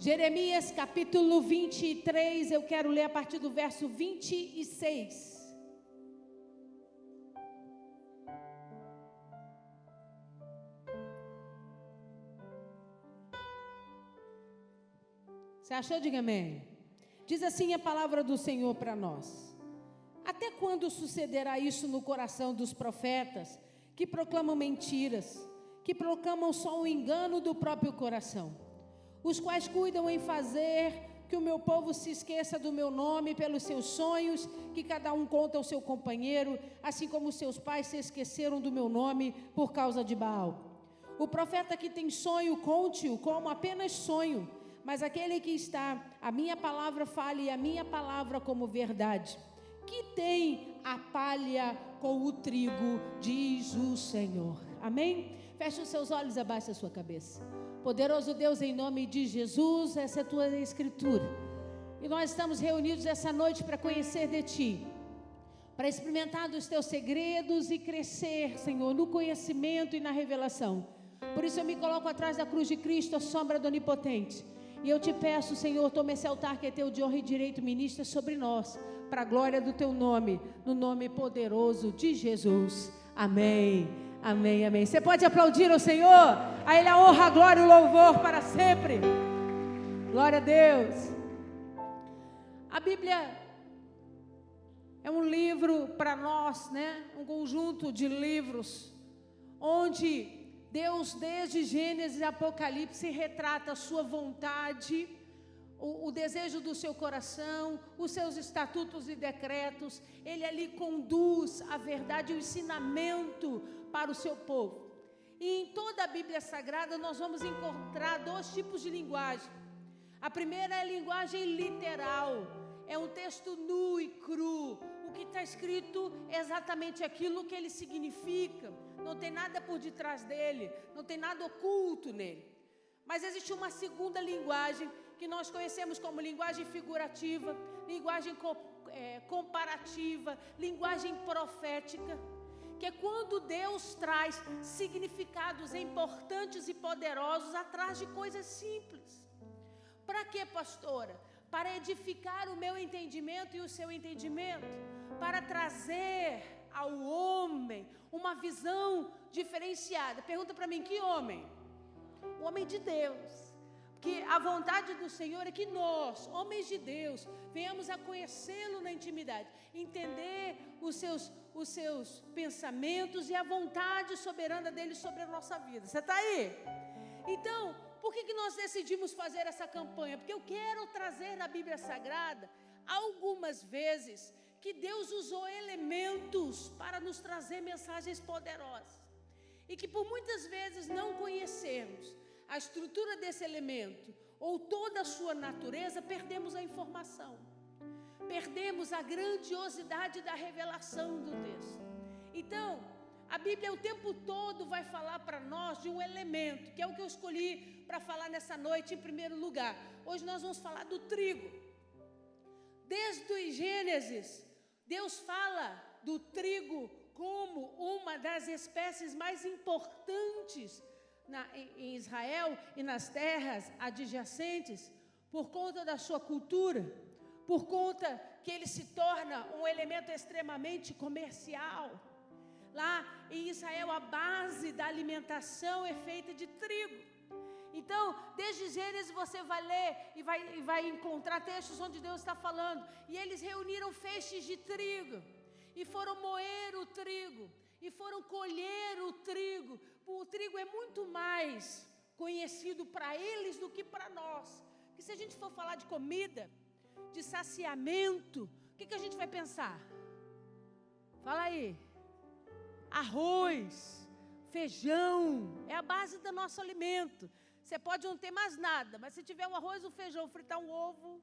Jeremias capítulo 23, eu quero ler a partir do verso 26. Você achou? Diga amém. Diz assim a palavra do Senhor para nós. Até quando sucederá isso no coração dos profetas, que proclamam mentiras, que proclamam só o engano do próprio coração, os quais cuidam em fazer que o meu povo se esqueça do meu nome pelos seus sonhos, que cada um conta ao seu companheiro, assim como seus pais se esqueceram do meu nome por causa de Baal. O profeta que tem sonho, conte-o como apenas sonho, mas aquele que está, a minha palavra fale e a minha palavra como verdade. Que tem a palha com o trigo, diz o Senhor. Amém? Feche os seus olhos, abaixe a sua cabeça. Poderoso Deus, em nome de Jesus, essa é a tua escritura. E nós estamos reunidos essa noite para conhecer de ti, para experimentar dos teus segredos e crescer, Senhor, no conhecimento e na revelação. Por isso eu me coloco atrás da cruz de Cristo, a sombra do Onipotente. E eu te peço, Senhor, toma esse altar que é teu de honra e direito, ministra sobre nós, para a glória do teu nome, no nome poderoso de Jesus. Amém, amém, amém. Você pode aplaudir ao Senhor? A Ele a honra, a glória e o louvor para sempre. Glória a Deus. A Bíblia é um livro para nós, né? Um conjunto de livros, onde Deus, desde Gênesis e Apocalipse, retrata a sua vontade, o desejo do seu coração, os seus estatutos e decretos. Ele ali conduz a verdade e o ensinamento para o seu povo. E em toda a Bíblia Sagrada nós vamos encontrar dois tipos de linguagem. A primeira é a linguagem literal, é um texto nu e cru. O que está escrito é exatamente aquilo que ele significa. Não tem nada por detrás dele, não tem nada oculto nele. Mas existe uma segunda linguagem que nós conhecemos como linguagem figurativa, linguagem comparativa, linguagem profética, que é quando Deus traz significados importantes e poderosos atrás de coisas simples. Para quê, pastora? Para edificar o meu entendimento e o seu entendimento, para trazer ao homem uma visão diferenciada. Pergunta para mim, que homem? O homem de Deus. Porque a vontade do Senhor é que nós, homens de Deus, venhamos a conhecê-lo na intimidade, entender os seus pensamentos e a vontade soberana dele sobre a nossa vida. Você está aí? Então, por que nós decidimos fazer essa campanha? Porque eu quero trazer na Bíblia Sagrada, algumas vezes, que Deus usou elementos para nos trazer mensagens poderosas. E que por muitas vezes não conhecermos a estrutura desse elemento, ou toda a sua natureza, perdemos a informação. Perdemos a grandiosidade da revelação do texto. Então, a Bíblia o tempo todo vai falar para nós de um elemento, que é o que eu escolhi para falar nessa noite em primeiro lugar. Hoje nós vamos falar do trigo. Desde o Gênesis, Deus fala do trigo como uma das espécies mais importantes em Israel e nas terras adjacentes, por conta da sua cultura, por conta que ele se torna um elemento extremamente comercial. Lá em Israel, a base da alimentação é feita de trigo. Então, desde Gênesis você vai ler e vai encontrar textos onde Deus está falando. E eles reuniram feixes de trigo e foram moer o trigo e foram colher o trigo. O trigo é muito mais conhecido para eles do que para nós. Porque se a gente for falar de comida, de saciamento, o que a gente vai pensar? Fala aí. Arroz, feijão, é a base do nosso alimento. Você pode não ter mais nada, mas se tiver um arroz, um feijão, fritar um ovo,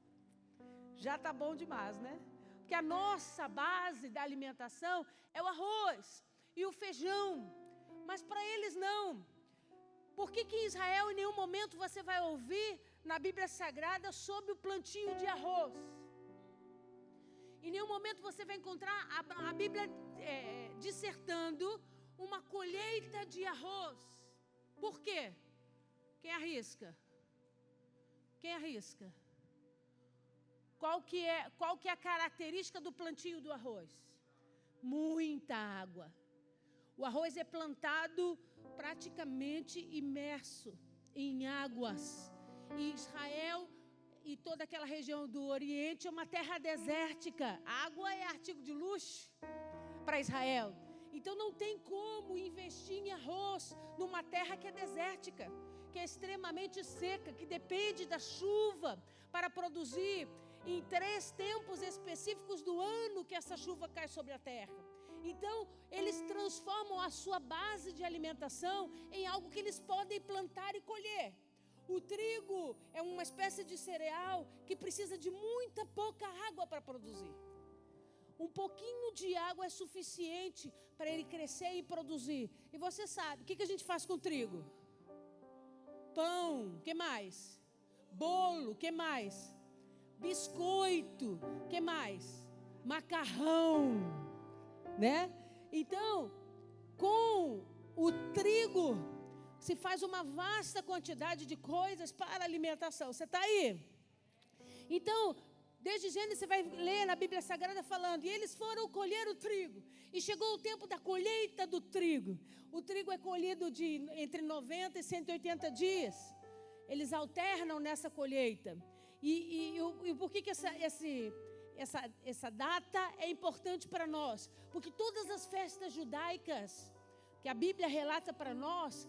já está bom demais, né? Porque a nossa base da alimentação é o arroz e o feijão. Mas para eles não. Por que em Israel em nenhum momento você vai ouvir na Bíblia Sagrada sobre o plantio de arroz? Em nenhum momento você vai encontrar a Bíblia dissertando uma colheita de arroz. Por quê? Quem arrisca? Quem arrisca? Qual que é a característica do plantio do arroz? Muita água. O arroz é plantado praticamente imerso em águas. E Israel e toda aquela região do Oriente é uma terra desértica. A água é artigo de luxo para Israel. Então não tem como investir em arroz numa terra que é desértica, que é extremamente seca, que depende da chuva para produzir em 3 tempos específicos do ano que essa chuva cai sobre a terra. Então, eles transformam a sua base de alimentação em algo que eles podem plantar e colher. O trigo é uma espécie de cereal que precisa de pouca água para produzir. Um pouquinho de água é suficiente para ele crescer e produzir. E você sabe, o que a gente faz com o trigo? Pão, que mais? Bolo, que mais? Biscoito, que mais? Macarrão, né? Então, com o trigo se faz uma vasta quantidade de coisas para alimentação. Você está aí? Então, desde Gênesis você vai ler na Bíblia Sagrada falando, e eles foram colher o trigo, e chegou o tempo da colheita do trigo. O trigo é colhido entre 90 e 180 dias. Eles alternam nessa colheita. E por que essa data é importante para nós? Porque todas as festas judaicas que a Bíblia relata para nós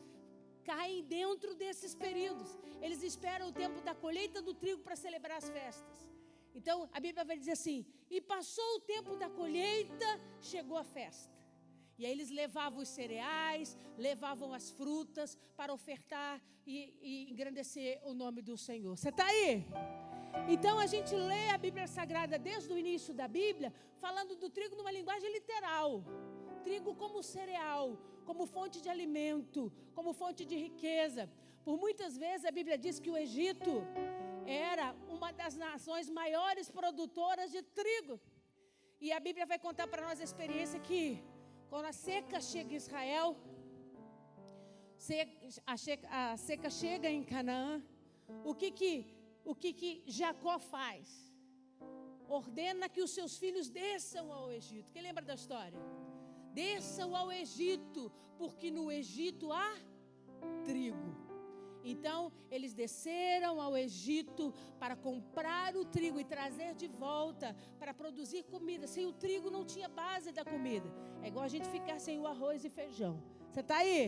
caem dentro desses períodos. Eles esperam o tempo da colheita do trigo para celebrar as festas. Então a Bíblia vai dizer assim: e passou o tempo da colheita, chegou a festa. E aí eles levavam os cereais, levavam as frutas para ofertar e engrandecer o nome do Senhor. Você está aí? Então a gente lê a Bíblia Sagrada desde o início da Bíblia, falando do trigo numa linguagem literal. Trigo como cereal, como fonte de alimento, como fonte de riqueza. Por muitas vezes a Bíblia diz que o Egito era uma das nações maiores produtoras de trigo. E a Bíblia vai contar para nós a experiência que, quando a seca chega em Israel, a seca chega em Canaã, o que Jacó faz? Ordena que os seus filhos desçam ao Egito. Quem lembra da história? Desçam ao Egito, porque no Egito há trigo. Então, eles desceram ao Egito para comprar o trigo e trazer de volta para produzir comida. Sem o trigo não tinha base da comida. É igual a gente ficar sem o arroz e feijão. Você está aí?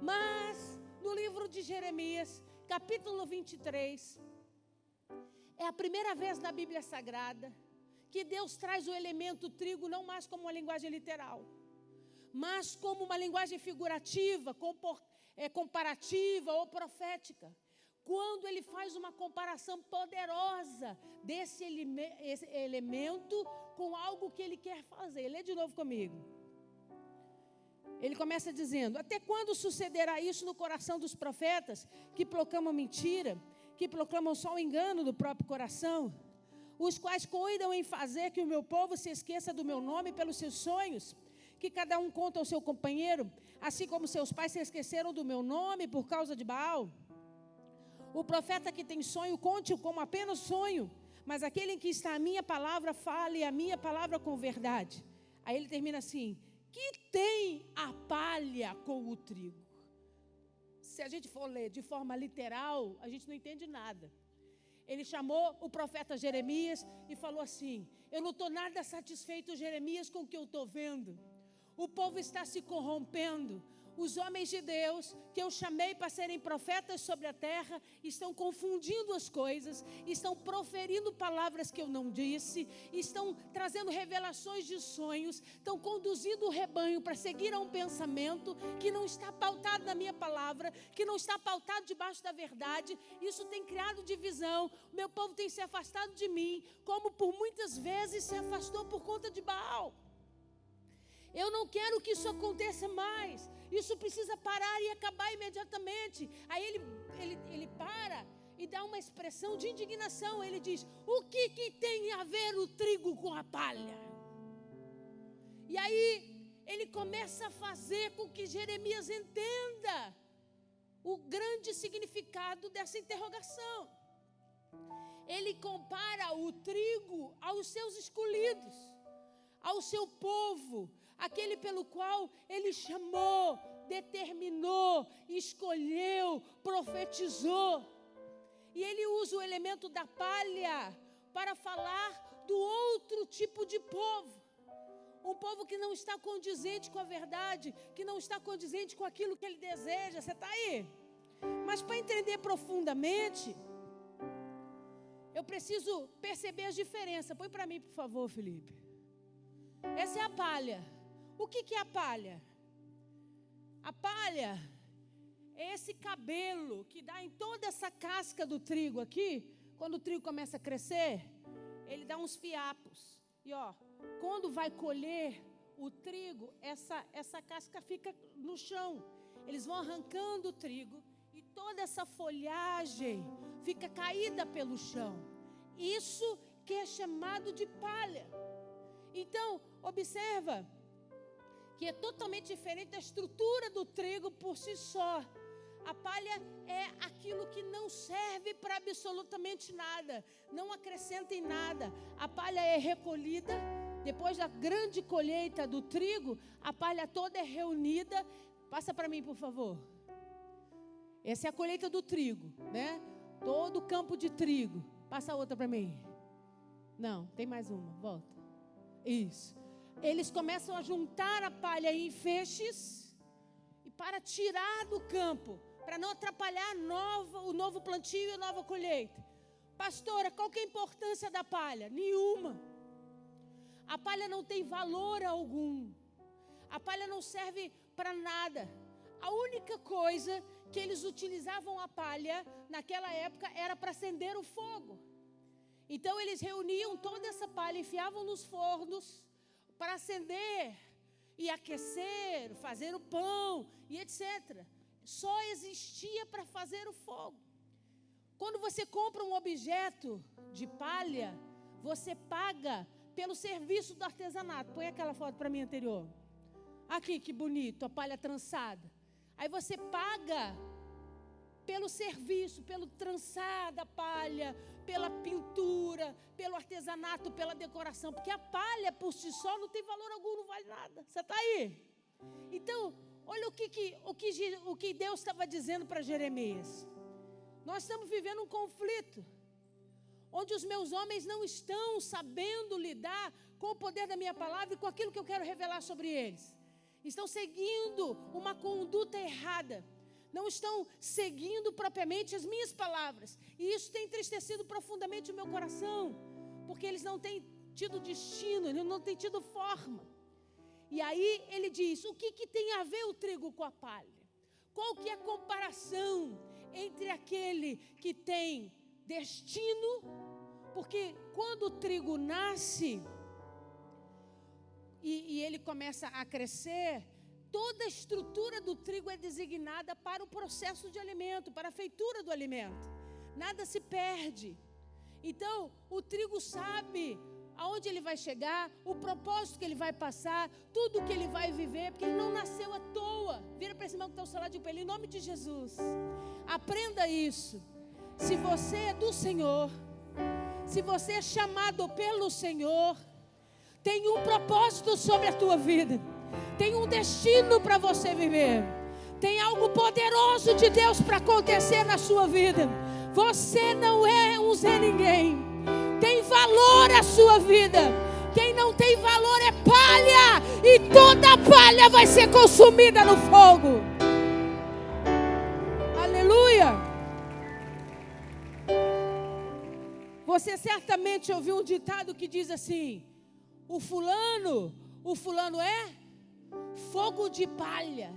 Mas, no livro de Jeremias, capítulo 23, é a primeira vez na Bíblia Sagrada que Deus traz o elemento trigo não mais como uma linguagem literal, mas como uma linguagem figurativa, comparativa ou profética. Quando ele faz uma comparação poderosa desse elemento com algo que ele quer fazer. Lê de novo comigo. Ele começa dizendo: até quando sucederá isso no coração dos profetas que proclamam mentira, que proclamam só o engano do próprio coração, os quais cuidam em fazer que o meu povo se esqueça do meu nome pelos seus sonhos, que cada um conta ao seu companheiro, assim como seus pais se esqueceram do meu nome por causa de Baal? O profeta que tem sonho, conte-o como apenas sonho, mas aquele em que está a minha palavra, fale a minha palavra com verdade. Aí ele termina assim: que tem a palha com o trigo? Se a gente for ler de forma literal, a gente não entende nada. Ele chamou o profeta Jeremias e falou assim: eu não estou nada satisfeito, Jeremias, com o que eu estou vendo. O povo está se corrompendo. Os homens de Deus, que eu chamei para serem profetas sobre a terra, estão confundindo as coisas, estão proferindo palavras que eu não disse, estão trazendo revelações de sonhos, estão conduzindo o rebanho para seguir a um pensamento que não está pautado na minha palavra, que não está pautado debaixo da verdade. Isso tem criado divisão. O meu povo tem se afastado de mim, como por muitas vezes se afastou por conta de Baal. Eu não quero que isso aconteça mais. Isso precisa parar e acabar imediatamente. Aí ele para e dá uma expressão de indignação. Ele diz: o que tem a ver o trigo com a palha? E aí ele começa a fazer com que Jeremias entenda o grande significado dessa interrogação. Ele compara o trigo aos seus escolhidos, ao seu povo, aquele pelo qual ele chamou, determinou, escolheu, profetizou. E ele usa o elemento da palha para falar do outro tipo de povo. Um povo que não está condizente com a verdade, que não está condizente com aquilo que ele deseja. Você está aí? Mas para entender profundamente, eu preciso perceber as diferenças. Põe para mim, por favor, Felipe. Essa é a palha. O que é a palha? A palha é esse cabelo que dá em toda essa casca do trigo aqui. Quando o trigo começa a crescer, ele dá uns fiapos. E quando vai colher o trigo, essa casca fica no chão. Eles vão arrancando o trigo e toda essa folhagem fica caída pelo chão. Isso que é chamado de palha. Então, observa que é totalmente diferente da estrutura do trigo por si só. A palha é aquilo que não serve para absolutamente nada, não acrescenta em nada. A palha é recolhida, depois da grande colheita do trigo, a palha toda é reunida. Passa para mim, por favor. Essa é a colheita do trigo, né? Todo o campo de trigo. Passa a outra para mim. Não, tem mais uma, volta. Isso. Eles começam a juntar a palha em feixes e para tirar do campo, para não atrapalhar o novo plantio e a nova colheita. Pastora, qual que é a importância da palha? Nenhuma. A palha não tem valor algum. A palha não serve para nada. A única coisa que eles utilizavam a palha naquela época era para acender o fogo. Então eles reuniam toda essa palha, enfiavam nos fornos para acender e aquecer, fazer o pão e etc. Só existia para fazer o fogo. Quando você compra um objeto de palha, você paga pelo serviço do artesanato. Põe aquela foto para mim anterior. Aqui, que bonito, a palha trançada. Aí você paga pelo serviço, pelo trançar da palha, pela pintura, pelo artesanato, pela decoração. Porque a palha por si só não tem valor algum, não vale nada. Você está aí? Então, olha o que Deus estava dizendo para Jeremias. Nós estamos vivendo um conflito, onde os meus homens não estão sabendo lidar com o poder da minha palavra e com aquilo que eu quero revelar sobre eles. Estão seguindo uma conduta errada. Não estão seguindo propriamente as minhas palavras. E isso tem entristecido profundamente o meu coração, porque eles não têm tido destino, eles não têm tido forma. E aí ele diz, o que tem a ver o trigo com a palha? Qual que é a comparação entre aquele que tem destino? Porque quando o trigo nasce e ele começa a crescer, toda a estrutura do trigo é designada para o processo de alimento, para a feitura do alimento. Nada se perde. Então, o trigo sabe aonde ele vai chegar, o propósito que ele vai passar, tudo que ele vai viver, porque ele não nasceu à toa. Vira para esse irmão que está ao seu lado de pele, em nome de Jesus. Aprenda isso. Se você é do Senhor, se você é chamado pelo Senhor, tem um propósito sobre a tua vida. Tem um destino para você viver. Tem algo poderoso de Deus para acontecer na sua vida. Você não é um Zé Ninguém. Tem valor a sua vida. Quem não tem valor é palha. E toda a palha vai ser consumida no fogo. Aleluia. Você certamente ouviu um ditado que diz assim: o fulano é fogo de palha.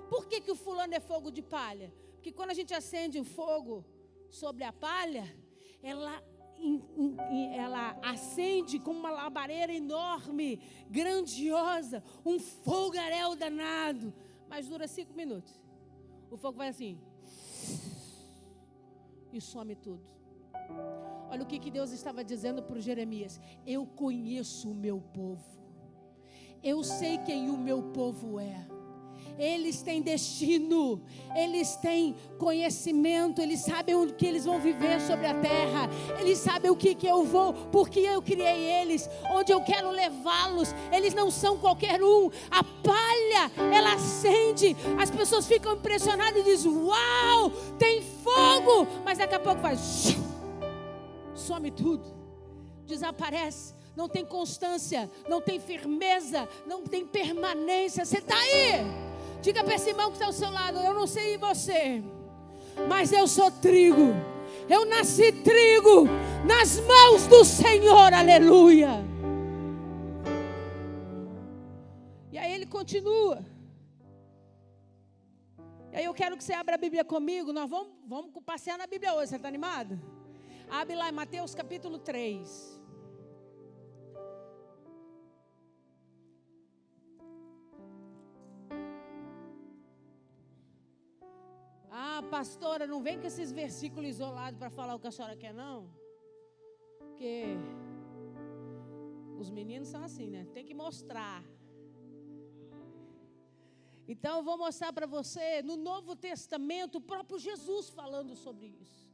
Por que o fulano é fogo de palha? Porque quando a gente acende o fogo sobre a palha, ela acende como uma labareira enorme, grandiosa, um fogaréu danado, mas dura 5 minutos. O fogo vai assim e some tudo. Olha o que Deus estava dizendo para o Jeremias: eu conheço o meu povo. Eu sei quem o meu povo é. Eles têm destino, eles têm conhecimento, eles sabem o que eles vão viver sobre a terra, eles sabem o que eu vou, porque eu criei eles, onde eu quero levá-los. Eles não são qualquer um. A palha, ela acende, as pessoas ficam impressionadas e dizem: uau, tem fogo, mas daqui a pouco faz, some tudo, desaparece. Não tem constância, não tem firmeza, não tem permanência. Você está aí? Diga para esse irmão que está ao seu lado: eu não sei você, mas eu sou trigo. Eu nasci trigo nas mãos do Senhor, aleluia. E aí ele continua. E aí eu quero que você abra a Bíblia comigo. Nós vamos passear na Bíblia hoje. Você está animado? Abre lá em Mateus capítulo 3. Pastora, não vem com esses versículos isolados para falar o que a senhora quer, não. Porque os meninos são assim, né? Tem que mostrar. Então eu vou mostrar para você, no Novo Testamento, o próprio Jesus falando sobre isso.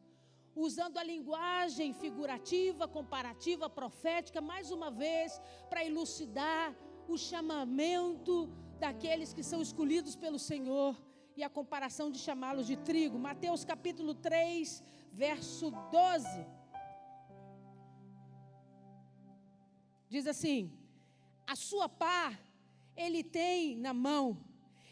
Usando a linguagem figurativa, comparativa, profética, mais uma vez, para elucidar o chamamento daqueles que são escolhidos pelo Senhor. E a comparação de chamá-los de trigo. Mateus capítulo 3, verso 12. Diz assim: a sua pá ele tem na mão,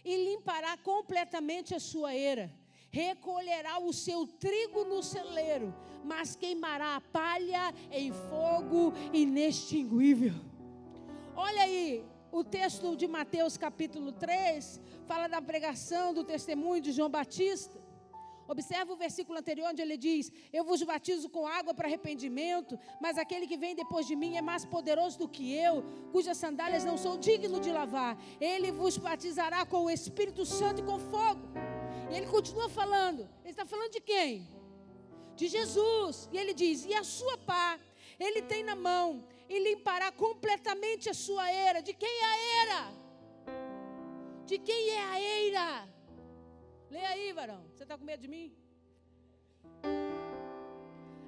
e limpará completamente a sua eira. Recolherá o seu trigo no celeiro, mas queimará a palha em fogo inextinguível. Olha aí. O texto de Mateus capítulo 3 fala da pregação, do testemunho de João Batista. Observa o versículo anterior, onde ele diz: eu vos batizo com água para arrependimento, mas aquele que vem depois de mim é mais poderoso do que eu, cujas sandálias não sou digno de lavar. Ele vos batizará com o Espírito Santo e com fogo. E ele continua falando. Ele está falando de quem? De Jesus. E ele diz: e a sua pá ele tem na mão, e limpará completamente a sua eira. De quem é a eira? De quem é a eira? Leia aí, varão. Você está com medo de mim?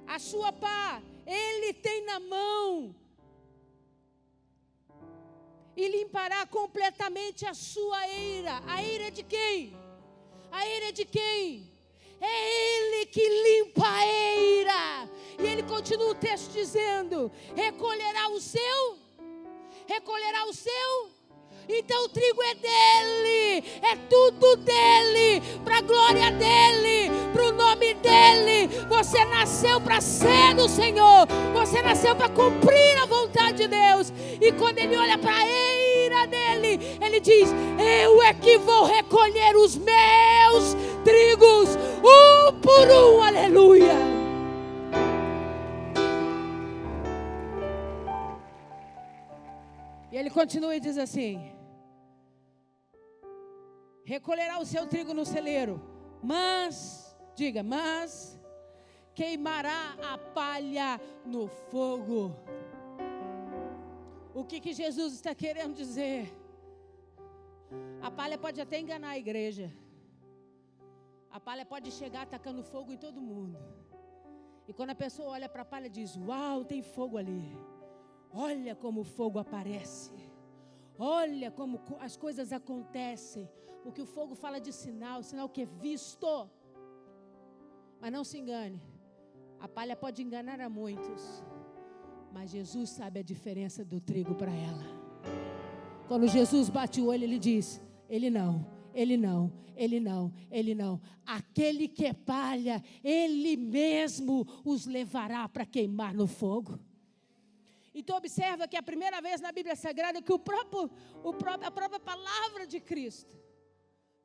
A sua pá ele tem na mão, e limpará completamente a sua eira. A eira é de quem? A eira é de quem? É Ele que limpa a eira. E ele continua o texto dizendo: recolherá o seu. Então o trigo é dele, é tudo dele, para a glória dele, para o nome dele. Você nasceu para ser do Senhor, você nasceu para cumprir a vontade de Deus. E quando ele olha para a eira dele, ele diz: eu é que vou recolher os meus trigos, um por um, aleluia. E ele continua e diz assim: recolherá o seu trigo no celeiro, mas queimará a palha no fogo. O que Jesus está querendo dizer? A palha pode até enganar a igreja. A palha pode chegar atacando fogo em todo mundo. E quando a pessoa olha para a palha, diz: uau, tem fogo ali. Olha como o fogo aparece. Olha como as coisas acontecem. Porque o fogo fala de sinal que é visto. Mas não se engane, a palha pode enganar a muitos, mas Jesus sabe a diferença do trigo para ela. Quando Jesus bate o olho, ele diz: ele não. Aquele que é palha, ele mesmo os levará para queimar no fogo. Então observa que é a primeira vez na Bíblia Sagrada que a própria palavra de Cristo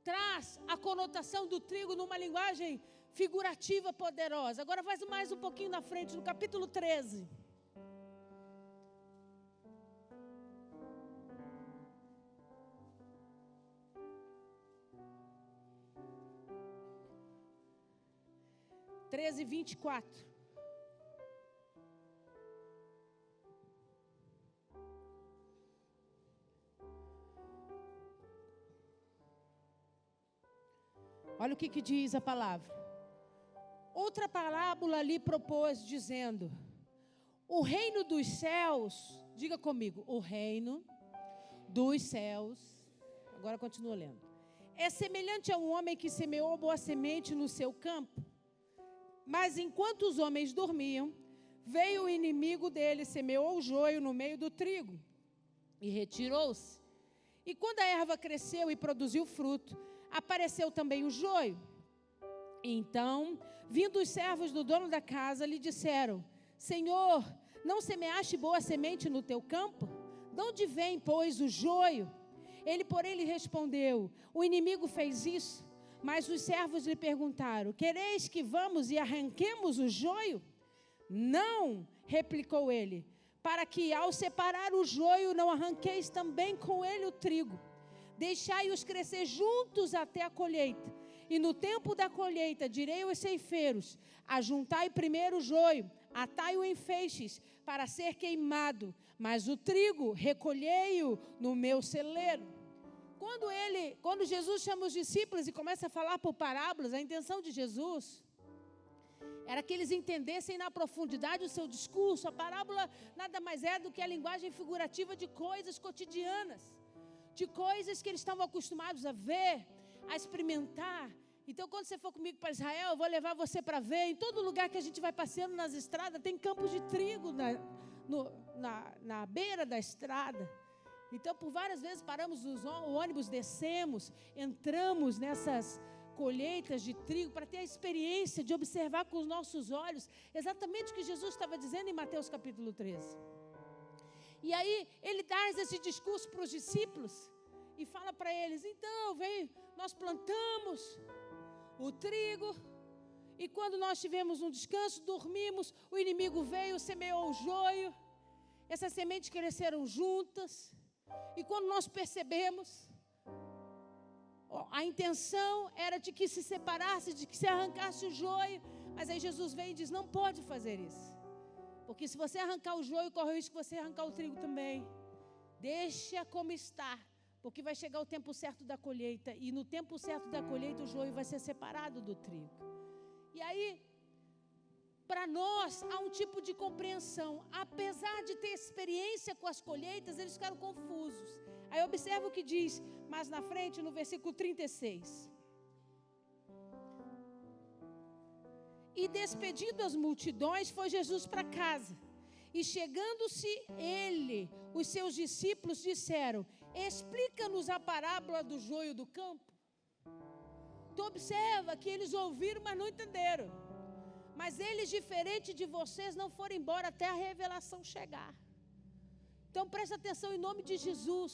traz a conotação do trigo numa linguagem figurativa poderosa. Agora faz mais um pouquinho na frente, no capítulo 13. Treze, 24. Olha o que diz a palavra. Outra parábola ali propôs, dizendo: o reino dos céus, diga comigo, o reino dos céus, agora continua lendo, é semelhante a um homem que semeou boa semente no seu campo. Mas enquanto os homens dormiam, veio o inimigo dele, semeou o joio no meio do trigo e retirou-se. E quando a erva cresceu e produziu fruto, apareceu também o joio. Então, vindo os servos do dono da casa, lhe disseram: Senhor, não semeaste boa semente no teu campo? De onde vem, pois, o joio? Ele, porém, lhe respondeu: o inimigo fez isso. Mas os servos lhe perguntaram: quereis que vamos e arranquemos o joio? Não, replicou ele, para que ao separar o joio não arranqueis também com ele o trigo. Deixai-os crescer juntos até a colheita. E no tempo da colheita direi aos ceifeiros: ajuntai primeiro o joio, atai-o em feixes para ser queimado, mas o trigo recolhei-o no meu celeiro. Quando Jesus chama os discípulos e começa a falar por parábolas, a intenção de Jesus era que eles entendessem na profundidade o seu discurso. A parábola nada mais é do que a linguagem figurativa de coisas cotidianas, de coisas que eles estavam acostumados a ver, a experimentar. Então, quando você for comigo para Israel, eu vou levar você para ver. Em todo lugar que a gente vai passeando nas estradas, tem campos de trigo na beira da estrada. Então, por várias vezes paramos o ônibus, descemos, entramos nessas colheitas de trigo para ter a experiência de observar com os nossos olhos exatamente o que Jesus estava dizendo em Mateus capítulo 13. E aí, ele dá esse discurso para os discípulos e fala para eles: então, nós plantamos o trigo, e quando nós tivemos um descanso, dormimos, o inimigo veio, semeou o joio, essas sementes cresceram juntas, e quando nós percebemos, a intenção era de que se separasse, de que se arrancasse o joio, mas aí Jesus vem e diz: não pode fazer isso, porque se você arrancar o joio, corre o risco de você arrancar o trigo também. Deixa como está, porque vai chegar o tempo certo da colheita, e no tempo certo da colheita o joio vai ser separado do trigo. E aí, para nós, há um tipo de compreensão. Apesar de ter experiência com as colheitas, eles ficaram confusos. Aí observa o que diz mais na frente, no versículo 36. E despedido as multidões, foi Jesus para casa. E chegando-se ele, os seus discípulos disseram: explica-nos a parábola do joio do campo. Tu observa que eles ouviram, mas não entenderam. Mas eles, diferente de vocês, não foram embora até a revelação chegar. Então presta atenção em nome de Jesus.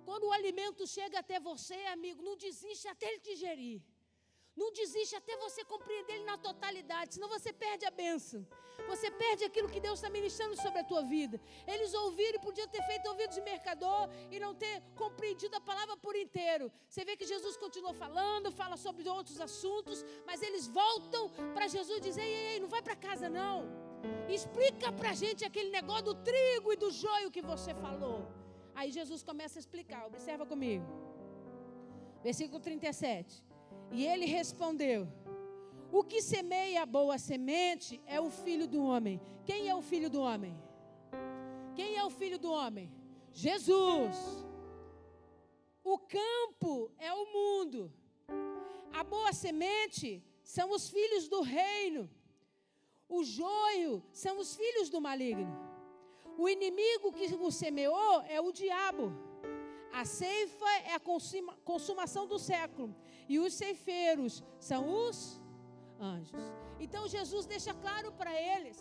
Quando o alimento chega até você, amigo, não desiste até ele digerir. Não desiste até você compreender ele na totalidade, senão você perde a bênção. Você perde aquilo que Deus está ministrando sobre a tua vida. Eles ouviram e podiam ter feito ouvidos de mercador e não ter compreendido a palavra por inteiro. Você vê que Jesus continua falando, fala sobre outros assuntos, mas eles voltam para Jesus e dizem: ei, não vai para casa não. Explica para a gente aquele negócio do trigo e do joio que você falou. Aí Jesus começa a explicar, observa comigo. Versículo 37. E ele respondeu: o que semeia a boa semente é o Filho do Homem. Quem é o Filho do Homem? Quem é o Filho do Homem? Jesus. O campo é o mundo. A boa semente são os filhos do reino. O joio são os filhos do maligno. O inimigo que o semeou é o diabo. A ceifa é a consumação do século. E os ceifeiros são os anjos. Então Jesus deixa claro para eles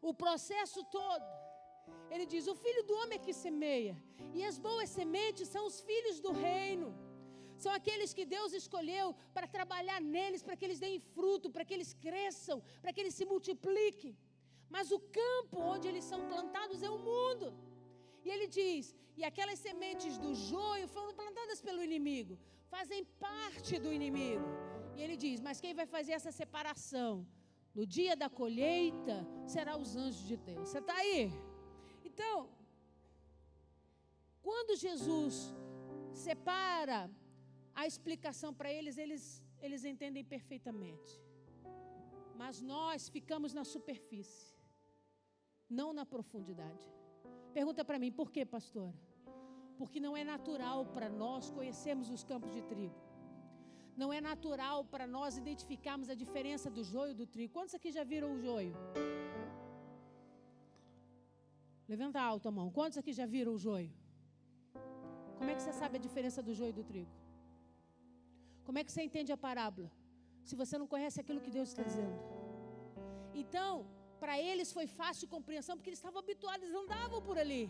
o processo todo. Ele diz: o Filho do Homem é que semeia. E as boas sementes são os filhos do reino. São aqueles que Deus escolheu para trabalhar neles, para que eles deem fruto, para que eles cresçam, para que eles se multipliquem. Mas o campo onde eles são plantados é o mundo. E ele diz: e aquelas sementes do joio foram plantadas pelo inimigo, fazem parte do inimigo. E ele diz: mas quem vai fazer essa separação no dia da colheita será os anjos de Deus. Você está aí? Então, quando Jesus separa a explicação para eles entendem perfeitamente. Mas nós ficamos na superfície, não na profundidade. Pergunta para mim, por quê, pastora? Porque não é natural para nós conhecermos os campos de trigo. Não é natural para nós identificarmos a diferença do joio e do trigo. Quantos aqui já viram o joio? Levanta alto a mão. Quantos aqui já viram o joio? Como é que você sabe a diferença do joio e do trigo? Como é que você entende a parábola? Se você não conhece aquilo que Deus está dizendo. Então, para eles foi fácil de compreensão, porque eles estavam habituados, eles andavam por ali.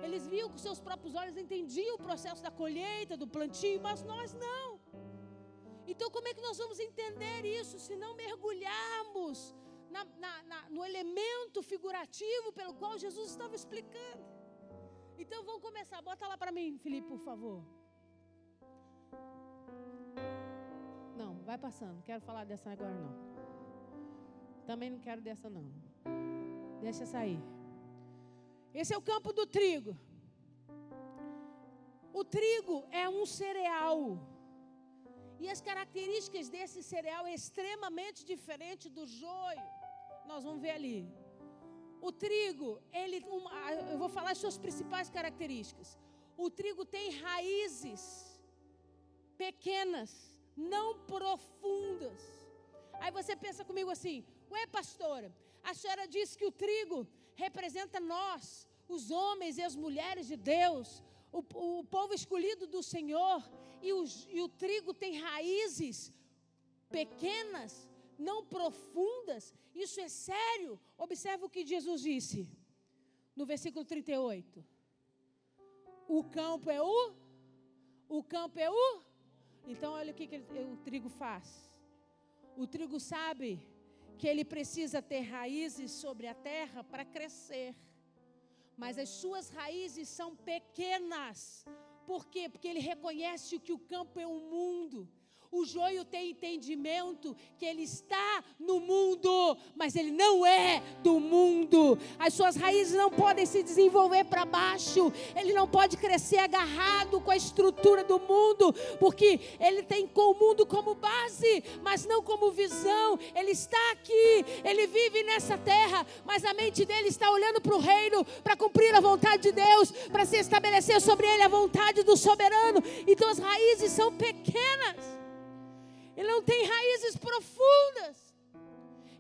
Eles viam com seus próprios olhos, entendiam o processo da colheita, do plantio, mas nós não. Então, como é que nós vamos entender isso se não mergulharmos no elemento figurativo pelo qual Jesus estava explicando? Então, vamos começar. Bota lá para mim, Felipe, por favor. Não, vai passando. Não quero falar dessa agora, não. Também não quero dessa, não. Deixa sair. Esse é o campo do trigo. O trigo é um cereal. E as características desse cereal é extremamente diferente do joio. Nós vamos ver ali. O trigo, eu vou falar as suas principais características. O trigo tem raízes pequenas, não profundas. Aí você pensa comigo assim, ué, pastora, a senhora disse que o trigo representa nós, os homens e as mulheres de Deus, o povo escolhido do Senhor, e o trigo tem raízes pequenas, não profundas. Isso é sério? Observa o que Jesus disse no versículo 38. O campo é o. Então olha o que o trigo faz. O trigo sabe que ele precisa ter raízes sobre a terra para crescer. Mas as suas raízes são pequenas. Por quê? Porque ele reconhece que o campo é um mundo. O joio tem entendimento que ele está no mundo, mas ele não é do mundo. As suas raízes não podem se desenvolver para baixo. Ele não pode crescer agarrado com a estrutura do mundo, porque ele tem com o mundo como base, mas não como visão. Ele está aqui, ele vive nessa terra, mas a mente dele está olhando para o reino, para cumprir a vontade de Deus, para se estabelecer sobre ele a vontade do soberano. Então as raízes são pequenas. Ele não tem raízes profundas.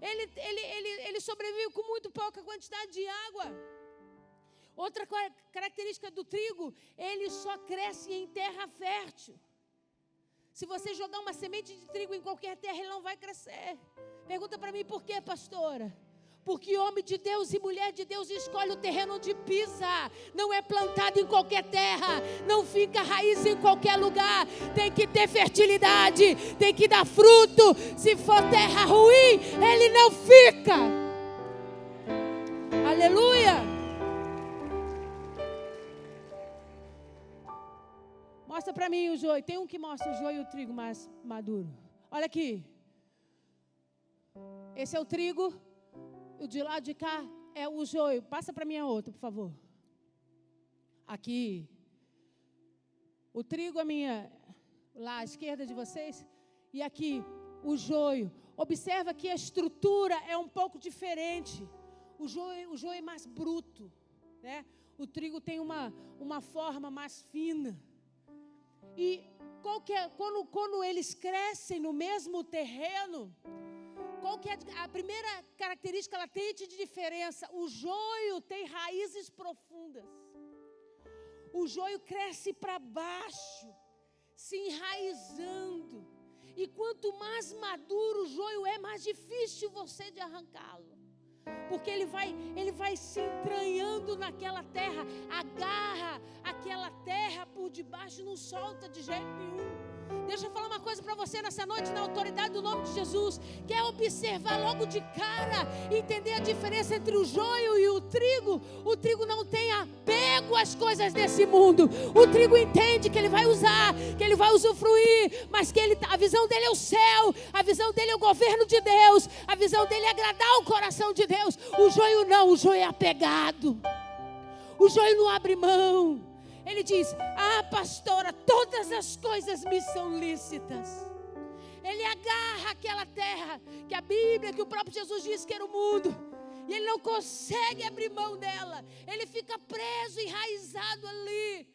Ele sobrevive com muito pouca quantidade de água. Outra característica do trigo, ele só cresce em terra fértil. Se você jogar uma semente de trigo em qualquer terra, ele não vai crescer. Pergunta para mim, por quê, pastora? Porque homem de Deus e mulher de Deus escolhe o terreno onde pisa. Não é plantado em qualquer terra. Não fica raiz em qualquer lugar. Tem que ter fertilidade. Tem que dar fruto. Se for terra ruim, ele não fica. Aleluia. Mostra para mim o joio. Tem um que mostra o joio e o trigo mais maduro. Olha aqui. Esse é o trigo. O de lá de cá é o joio. Passa para mim a outra, por favor. Aqui. O trigo lá à esquerda de vocês. E aqui o joio. Observa que a estrutura é um pouco diferente. O joio é mais bruto, né? O trigo tem uma forma mais fina. E quando eles crescem no mesmo terreno, qual que é a primeira característica latente de diferença? O joio tem raízes profundas. O joio cresce para baixo, se enraizando. E quanto mais maduro o joio é, mais difícil você de arrancá-lo. Porque ele vai se entranhando naquela terra, agarra aquela terra por debaixo, não solta de jeito nenhum. Deixa eu falar uma coisa para você nessa noite, na autoridade do nome de Jesus. Quer observar logo de cara, entender a diferença entre o joio e o trigo? O trigo não tem apego às coisas desse mundo. O trigo entende que ele vai usar, que ele vai usufruir, mas que a visão dele é o céu, a visão dele é o governo de Deus, a visão dele é agradar o coração de Deus. O joio não, o joio é apegado. O joio não abre mão. ele diz: pastora, todas as coisas me são lícitas. Ele agarra aquela terra que a Bíblia, que o próprio Jesus disse que era o mundo, e ele não consegue abrir mão dela. Ele fica preso, enraizado ali.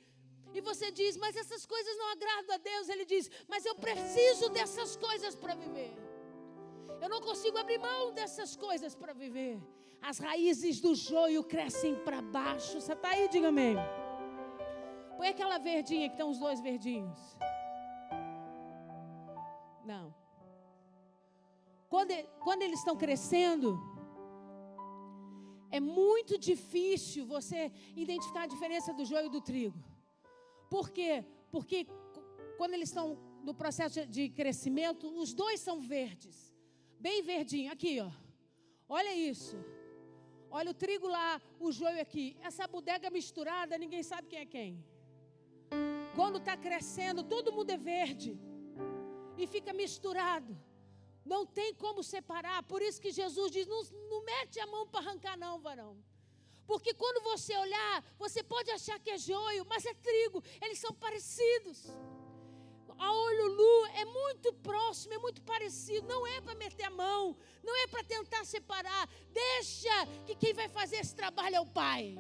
E você diz: mas essas coisas não agradam a Deus. Ele diz: mas eu preciso dessas coisas para viver. Eu não consigo abrir mão dessas coisas para viver. As raízes do joio crescem para baixo. Você está aí? Diga amém. Põe aquela verdinha que estão os dois verdinhos. Não. Quando eles estão crescendo, é muito difícil você identificar a diferença do joio e do trigo. Por quê? Porque quando eles estão no processo de crescimento, os dois são verdes. Bem verdinho. Aqui, ó. Olha isso. Olha o trigo lá, o joio aqui. Essa bodega misturada, ninguém sabe quem é quem. Quando está crescendo, todo mundo é verde. E fica misturado. Não tem como separar. Por isso que Jesus diz: não mete a mão para arrancar não, varão. Porque quando você olhar, você pode achar que é joio, mas é trigo. Eles são parecidos. A olho nu é muito próximo, é muito parecido. Não é para meter a mão, não é para tentar separar. Deixa que quem vai fazer esse trabalho é o Pai.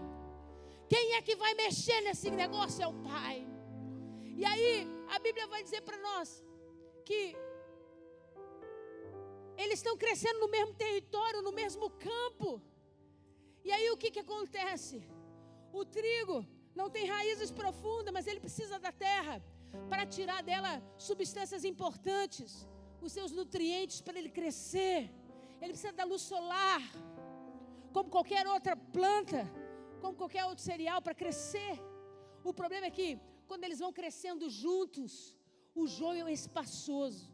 Quem é que vai mexer nesse negócio é o Pai. E aí a Bíblia vai dizer para nós que eles estão crescendo no mesmo território, no mesmo campo. E aí o que acontece? O trigo não tem raízes profundas, mas ele precisa da terra para tirar dela substâncias importantes, os seus nutrientes para ele crescer. Ele precisa da luz solar, como qualquer outra planta, como qualquer outro cereal, para crescer. O problema é que quando eles vão crescendo juntos, o joio é espaçoso.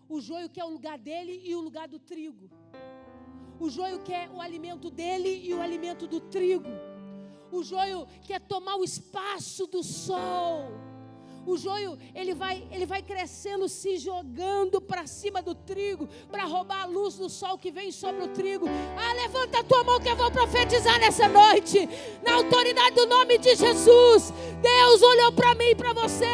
O joio quer o lugar dele e o lugar do trigo. O joio quer o alimento dele e o alimento do trigo. O joio quer tomar o espaço do sol. O joio, ele vai crescendo, se jogando para cima do trigo, para roubar a luz do sol que vem sobre o trigo. Levanta a tua mão que eu vou profetizar nessa noite, na autoridade do nome de Jesus. Deus olhou para mim e para você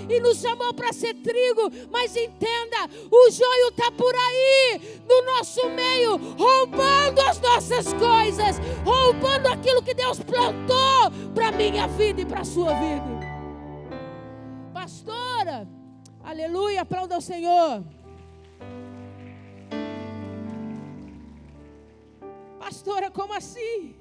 e nos chamou para ser trigo. Mas entenda, o joio está por aí, no nosso meio, roubando as nossas coisas, roubando aquilo que Deus plantou para a minha vida e para a sua vida. Pastora, aleluia, aplauda ao Senhor. Pastora, como assim?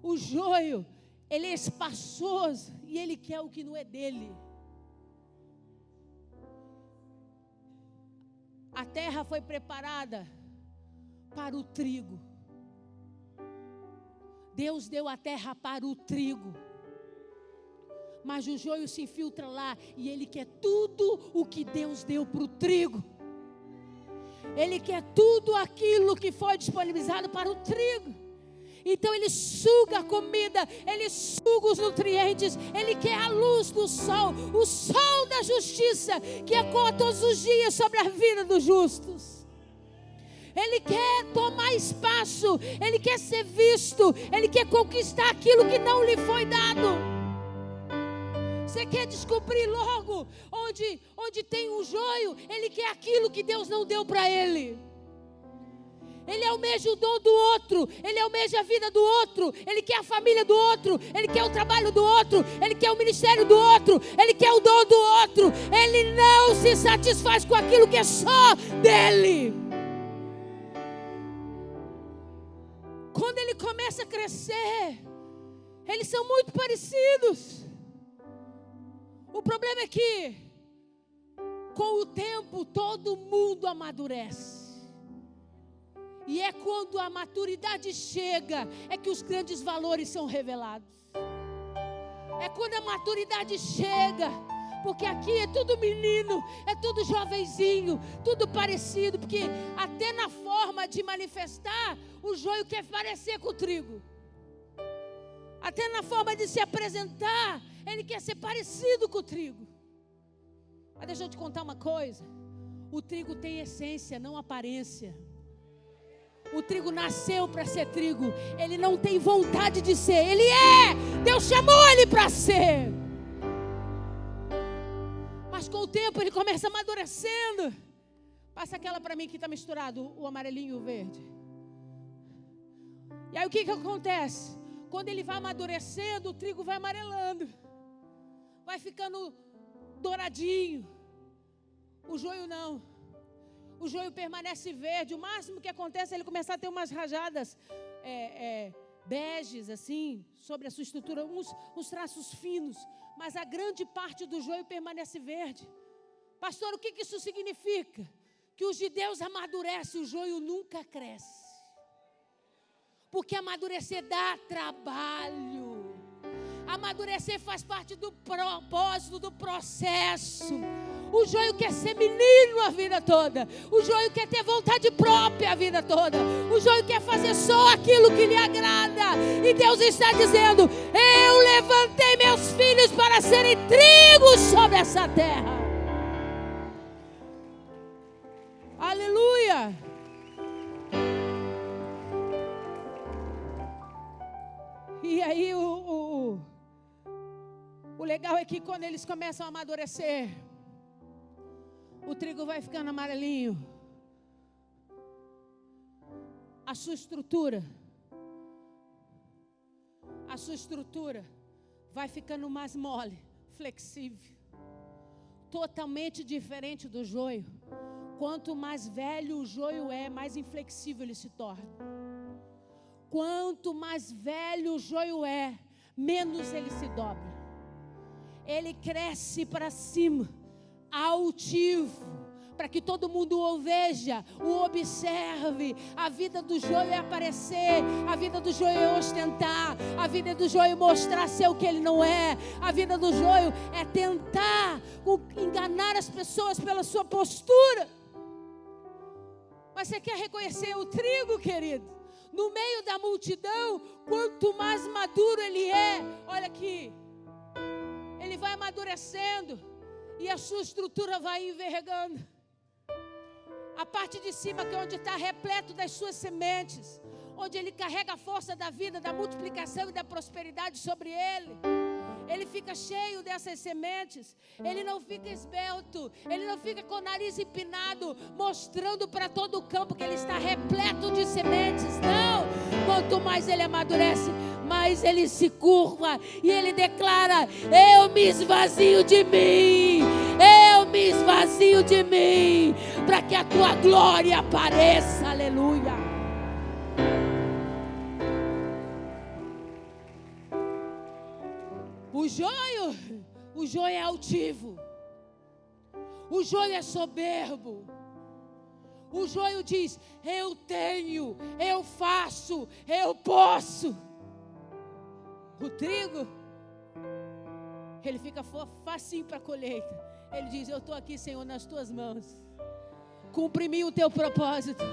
O joio, ele é espaçoso e ele quer o que não é dele. A terra foi preparada para o trigo. Deus deu a terra para o trigo. Mas o joio se infiltra lá e ele quer tudo o que Deus deu para o trigo. Ele quer tudo aquilo que foi disponibilizado para o trigo. Então ele suga a comida, ele suga os nutrientes, ele quer a luz do sol, o sol da justiça que ecoa todos os dias sobre a vida dos justos. Ele quer tomar espaço, ele quer ser visto, ele quer conquistar aquilo que não lhe foi dado. Você quer descobrir logo onde tem um joio? Ele quer aquilo que Deus não deu para ele. Ele almeja o dom do outro, ele almeja a vida do outro, ele quer a família do outro, ele quer o trabalho do outro, ele quer o ministério do outro, ele quer o dom do outro. Ele não se satisfaz com aquilo que é só dele. Quando ele começa a crescer, eles são muito parecidos. O problema é que, com o tempo, todo mundo amadurece. E é quando a maturidade chega, é que os grandes valores são revelados. É quando a maturidade chega, porque aqui é tudo menino, é tudo jovenzinho, tudo parecido, porque até na forma de manifestar, o joio quer parecer com o trigo. Até na forma de se apresentar, ele quer ser parecido com o trigo. Mas deixa eu te contar uma coisa. O trigo tem essência, não aparência. O trigo nasceu para ser trigo. Ele não tem vontade de ser. Ele é. Deus chamou ele para ser. Mas com o tempo ele começa amadurecendo. Passa aquela para mim que está misturado, o amarelinho e o verde. E aí o que acontece? Quando ele vai amadurecendo, o trigo vai amarelando. Vai ficando douradinho. O joio não. O joio permanece verde. O máximo que acontece é ele começar a ter umas rajadas beges, assim, sobre a sua estrutura, uns traços finos. Mas a grande parte do joio permanece verde. Pastor, o que isso significa? Que os de Deus amadurecem, o joio nunca cresce. Porque amadurecer dá trabalho. Amadurecer faz parte do propósito, do processo. O joio quer ser menino a vida toda. O joio quer ter vontade própria a vida toda. O joio quer fazer só aquilo que lhe agrada. E Deus está dizendo: eu levantei meus filhos para serem trigo sobre essa terra. Aleluia! E aí o legal é que quando eles começam a amadurecer, o trigo vai ficando amarelinho. A sua estrutura vai ficando mais mole, flexível. Totalmente diferente do joio. Quanto mais velho o joio é, mais inflexível ele se torna. Quanto mais velho o joio é, menos ele se dobra. Ele cresce para cima, altivo, para que todo mundo o veja, o observe. A vida do joio é aparecer, a vida do joio é ostentar, a vida do joio é mostrar ser o que ele não é. A vida do joio é tentar enganar as pessoas pela sua postura. Mas você quer reconhecer o trigo, querido? No meio da multidão, quanto mais maduro ele é, olha aqui, ele vai amadurecendo e a sua estrutura vai envergando. A parte de cima, que é onde está repleto das suas sementes, onde ele carrega a força da vida, da multiplicação e da prosperidade sobre ele. Ele fica cheio dessas sementes. Ele não fica esbelto. Ele não fica com o nariz empinado, mostrando para todo o campo que ele está repleto de sementes. Não! Quanto mais ele amadurece, mais ele se curva. E ele declara: eu me esvazio de mim. Eu me esvazio de mim, para que a tua glória apareça. Aleluia. O joio é altivo. O joio é soberbo. O joio diz: eu tenho, eu faço, eu posso. O trigo, ele fica facinho para a colheita. Ele diz: eu estou aqui, Senhor, nas tuas mãos. Cumpre em mim o teu propósito.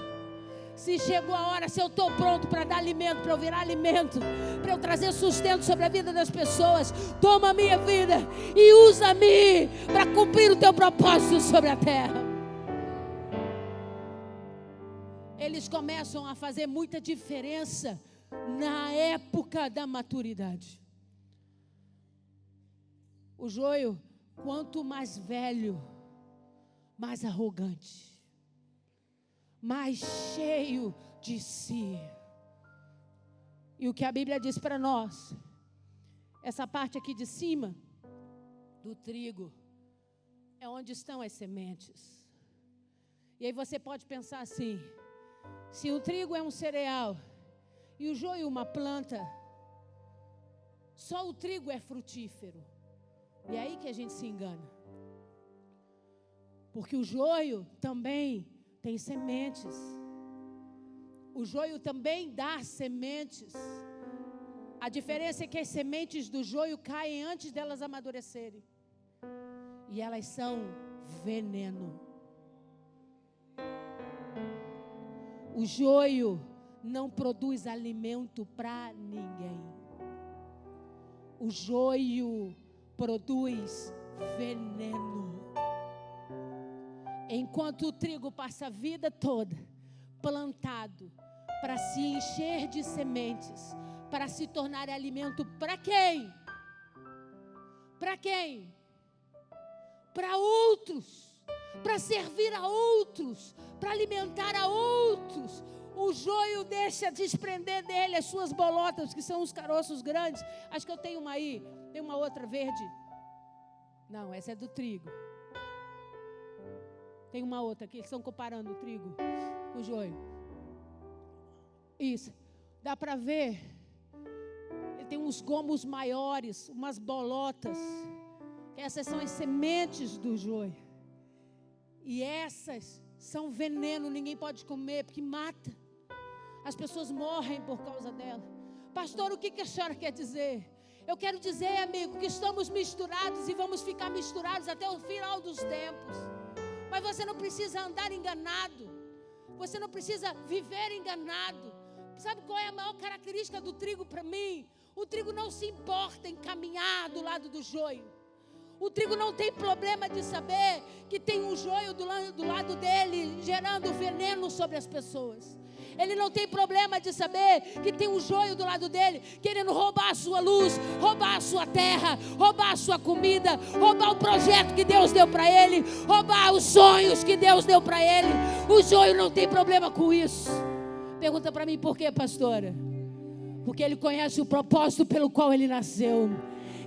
Se chegou a hora, se eu estou pronto para dar alimento, para eu virar alimento, para eu trazer sustento sobre a vida das pessoas, toma a minha vida e usa-me para cumprir o teu propósito sobre a terra. Eles começam a fazer muita diferença na época da maturidade. O joio, quanto mais velho, mais arrogante, mais cheio de si. E o que a Bíblia diz para nós, essa parte aqui de cima do trigo, é onde estão as sementes. E aí você pode pensar assim: se o trigo é um cereal e o joio uma planta, só o trigo é frutífero. E é aí que a gente se engana. Porque o joio também tem sementes. O joio também dá sementes. A diferença é que as sementes do joio caem antes delas amadurecerem. E elas são veneno. O joio não produz alimento para ninguém. O joio produz veneno. Enquanto o trigo passa a vida toda plantado, para se encher de sementes, para se tornar alimento para quem? Para quem? Para outros, para servir a outros, para alimentar a outros. O joio deixa desprender dele as suas bolotas, que são os caroços grandes. Acho que eu tenho uma aí, tem uma outra verde. Não, essa é do trigo. Tem uma outra aqui, que estão comparando o trigo com o joio. Isso, dá para ver. Ele tem uns gomos maiores, umas bolotas. Essas são as sementes do joio. E essas são veneno, ninguém pode comer, porque mata. As pessoas morrem por causa dela. Pastor, o que a senhora quer dizer? Eu quero dizer, amigo, que estamos misturados e vamos ficar misturados até o final dos tempos. Mas você não precisa andar enganado. Você não precisa viver enganado. Sabe qual é a maior característica do trigo para mim? O trigo não se importa em caminhar do lado do joio. O trigo não tem problema de saber que tem um joio do lado dele, gerando veneno sobre as pessoas. Ele não tem problema de saber que tem um joio do lado dele, querendo roubar a sua luz, roubar a sua terra, roubar a sua comida, roubar o projeto que Deus deu para ele, roubar os sonhos que Deus deu para ele. O joio não tem problema com isso. Pergunta para mim, por quê, pastora? Porque ele conhece o propósito pelo qual ele nasceu.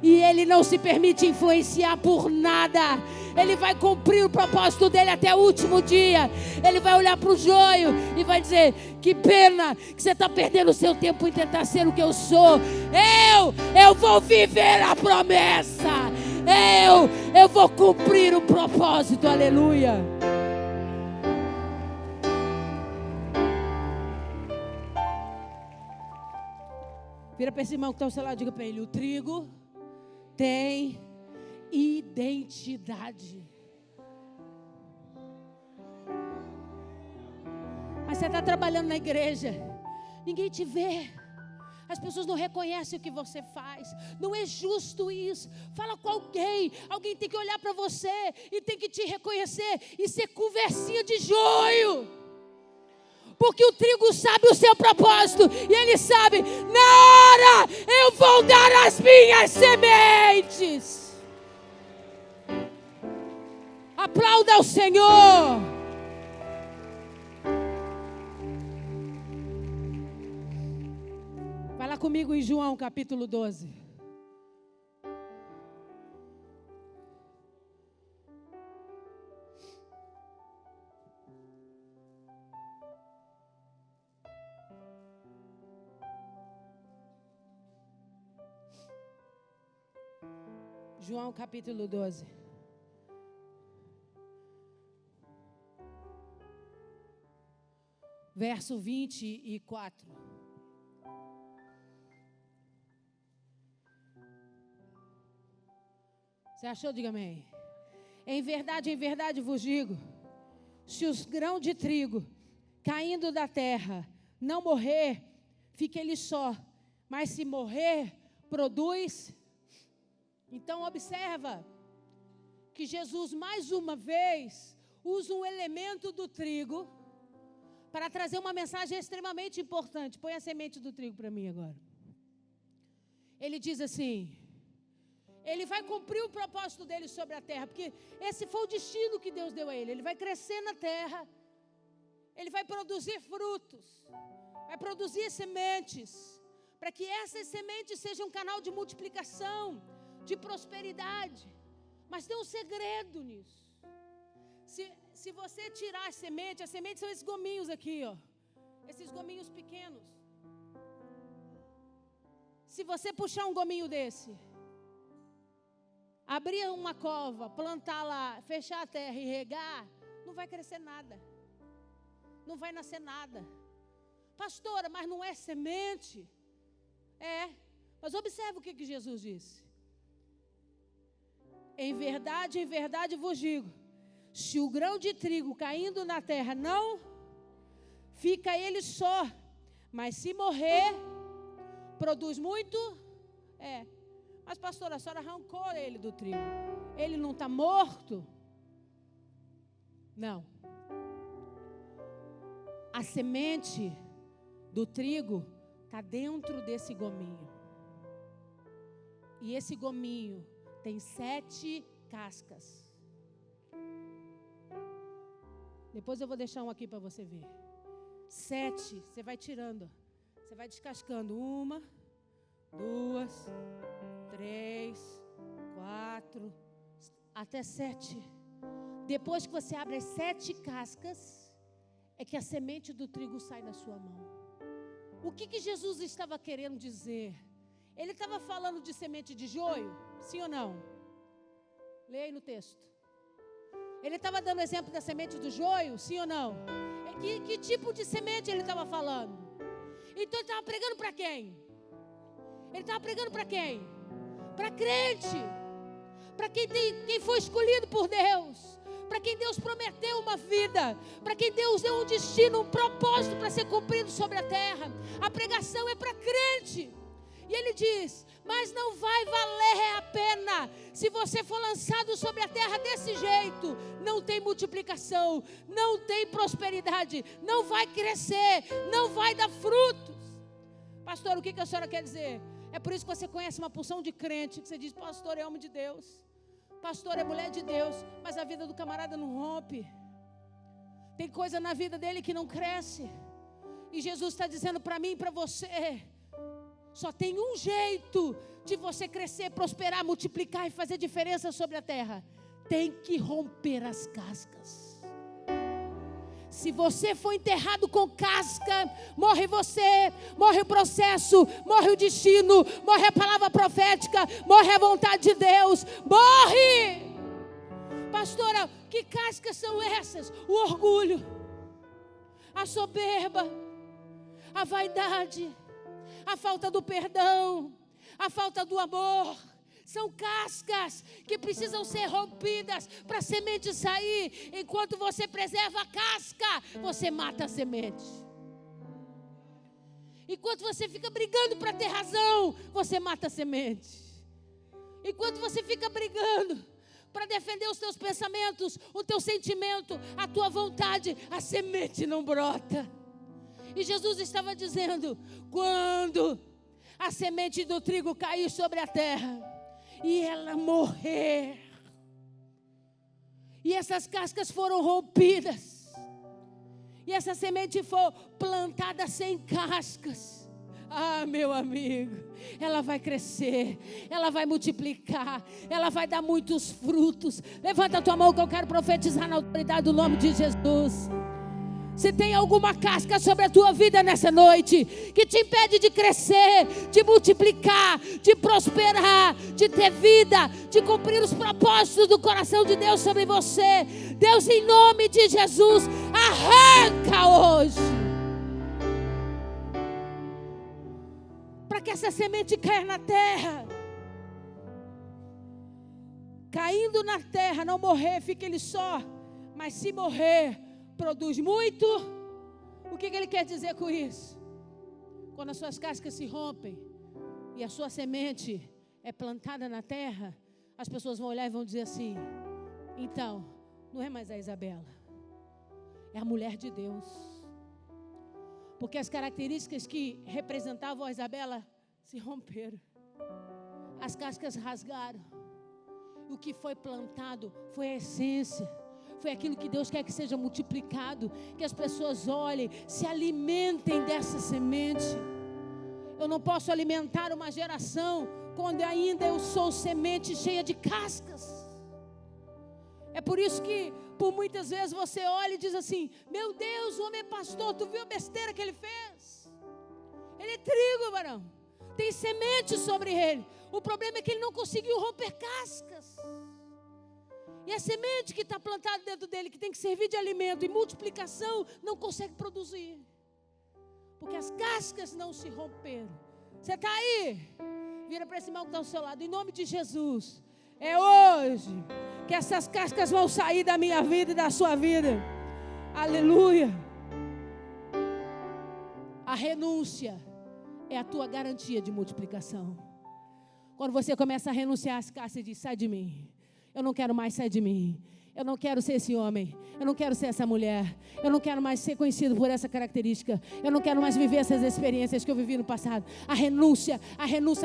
E ele não se permite influenciar por nada. Ele vai cumprir o propósito dele até o último dia. Ele vai olhar para o joio e vai dizer: que pena que você está perdendo o seu tempo em tentar ser o que eu sou. Eu vou viver a promessa. Eu vou cumprir o propósito. Aleluia. Vira para esse irmão que está ao seu lado, diga para ele: o trigo tem identidade. Mas você está trabalhando na igreja, ninguém te vê, as pessoas não reconhecem o que você faz. Não é justo isso. Fala com alguém tem que olhar para você e tem que te reconhecer e ser conversinha de joio. Porque o trigo sabe o seu propósito. E ele sabe: na hora eu vou dar as minhas sementes. Aplauda ao Senhor. Vai lá comigo em João capítulo 12. João capítulo 12. Verso 24. Você achou? Diga amém. Em verdade vos digo, se os grãos de trigo caindo da terra não morrer, fica ele só. Mas se morrer, produz. Então observa que Jesus mais uma vez usa um elemento do trigo para trazer uma mensagem extremamente importante. Põe a semente do trigo para mim agora. Ele diz assim: ele vai cumprir o propósito dele sobre a terra, porque esse foi o destino que Deus deu a ele. Ele vai crescer na terra, ele vai produzir frutos, vai produzir sementes, para que essas sementes sejam um canal de multiplicação, de prosperidade. Mas tem um segredo nisso. Se você tirar as sementes são esses gominhos aqui, ó, esses gominhos pequenos. Se você puxar um gominho desse, abrir uma cova, plantar lá, fechar a terra e regar, não vai crescer nada, não vai nascer nada. Pastora, mas não é semente? Mas observe o que Jesus disse: em verdade vos digo, se o grão de trigo caindo na terra não fica ele só, mas se morrer, produz muito. Mas pastora, a senhora arrancou ele do trigo, ele não está morto? Não. A semente do trigo está dentro desse gominho. E esse gominho tem 7 cascas. Depois eu vou deixar um aqui para você ver. 7, você vai tirando. Você vai descascando 1, 2, 3, 4, até 7. Depois que você abre as 7 cascas, é que a semente do trigo sai da sua mão. O que Jesus estava querendo dizer? Ele estava falando de semente de joio? Sim ou não? Leia aí no texto. Ele estava dando exemplo da semente do joio? Sim ou não? Que tipo de semente ele estava falando? Então ele estava pregando para quem? Ele estava pregando para quem? Para crente. Para quem foi escolhido por Deus. Para quem Deus prometeu uma vida. Para quem Deus deu um destino, um propósito para ser cumprido sobre a terra. A pregação é para crente. E ele diz, mas não vai valer a pena se você for lançado sobre a terra desse jeito. Não tem multiplicação, não tem prosperidade, não vai crescer, não vai dar frutos. Pastor, o que a senhora quer dizer? É por isso que você conhece uma porção de crente, que você diz, pastor é homem de Deus, pastor é mulher de Deus, mas a vida do camarada não rompe. Tem coisa na vida dele que não cresce. E Jesus está dizendo para mim e para você, só tem um jeito de você crescer, prosperar, multiplicar e fazer diferença sobre a terra. Tem que romper as cascas. Se você for enterrado com casca, morre você, morre o processo, morre o destino, morre a palavra profética, morre a vontade de Deus, morre. Pastora, que cascas são essas? O orgulho, a soberba, a vaidade, a falta do perdão, a falta do amor. São cascas que precisam ser rompidas para a semente sair. Enquanto você preserva a casca, você mata a semente. Enquanto você fica brigando para ter razão, você mata a semente. Enquanto você fica brigando para defender os teus pensamentos, o teu sentimento, a tua vontade, a semente não brota. E Jesus estava dizendo, quando a semente do trigo cair sobre a terra e ela morrer, e essas cascas foram rompidas, e essa semente for plantada sem cascas, ah, meu amigo, ela vai crescer, ela vai multiplicar, ela vai dar muitos frutos. Levanta a tua mão que eu quero profetizar na autoridade do nome de Jesus. Se tem alguma casca sobre a tua vida nessa noite, que te impede de crescer, de multiplicar, de prosperar, de ter vida, de cumprir os propósitos do coração de Deus sobre você, Deus, em nome de Jesus, arranca hoje. Para que essa semente caia na terra. Caindo na terra, não morrer, fica ele só. Mas se morrer, produz muito. O que ele quer dizer com isso? Quando as suas cascas se rompem e a sua semente é plantada na terra, as pessoas vão olhar e vão dizer assim, então, não é mais a Isabela, é a mulher de Deus. Porque as características que representavam a Isabela se romperam, as cascas rasgaram. O que foi plantado foi a essência, foi aquilo que Deus quer que seja multiplicado, que as pessoas olhem, se alimentem dessa semente. Eu não posso alimentar uma geração quando ainda eu sou semente cheia de cascas. É por isso que, por muitas vezes você olha e diz assim, meu Deus, o homem é pastor, tu viu a besteira que ele fez? Ele é trigo, varão, tem semente sobre ele. O problema é que ele não conseguiu romper cascas. E a semente que está plantada dentro dele, que tem que servir de alimento e multiplicação, não consegue produzir. Porque as cascas não se romperam. Você está aí? Vira para esse irmão que está ao seu lado. Em nome de Jesus. É hoje que essas cascas vão sair da minha vida e da sua vida. Aleluia. A renúncia é a tua garantia de multiplicação. Quando você começa a renunciar às cascas e diz, sai de mim. Eu não quero mais sair de mim. Eu não quero ser esse homem. Eu não quero ser essa mulher. Eu não quero mais ser conhecido por essa característica. Eu não quero mais viver essas experiências que eu vivi no passado. A renúncia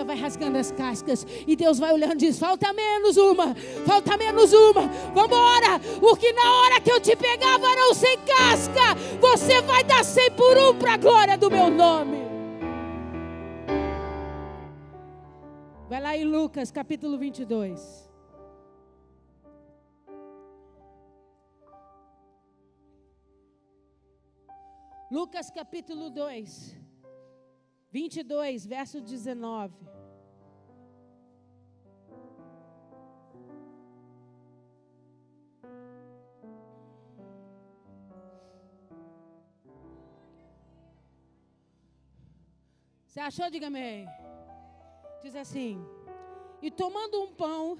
vai rasgando as cascas. E Deus vai olhando e diz, falta menos uma. Vamos embora. Porque na hora que eu te pegar, varão sem casca, você vai dar 100 por 1 para a glória do meu nome. Vai lá em Lucas, capítulo 22. Lucas capítulo 2, 22, verso 19. Você achou? Diga amém. Diz assim: e tomando um pão,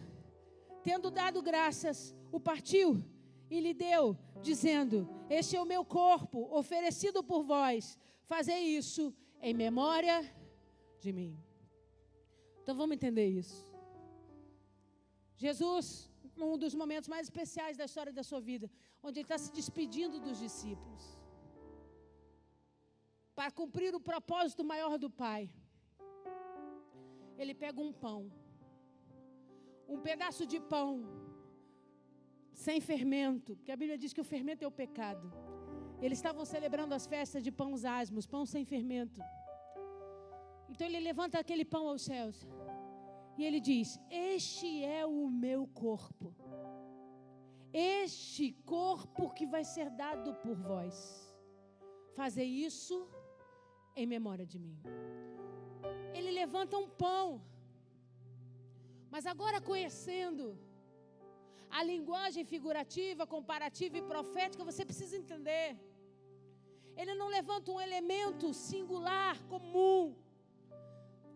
tendo dado graças, o partiu e lhe deu, dizendo, este é o meu corpo, oferecido por vós, fazei isso em memória de mim. Então vamos entender isso. Jesus, num dos momentos mais especiais da história da sua vida, onde ele está se despedindo dos discípulos, para cumprir o propósito maior do Pai, ele pega um pão, um pedaço de pão, sem fermento, porque a Bíblia diz que o fermento é o pecado. Eles estavam celebrando as festas de pães asmos, pão sem fermento. Então ele levanta aquele pão aos céus e ele diz, este é o meu corpo, este corpo que vai ser dado por vós, fazei isso em memória de mim. Ele levanta um pão, mas agora conhecendo a linguagem figurativa, comparativa e profética, você precisa entender. Ele não levanta um elemento singular, comum.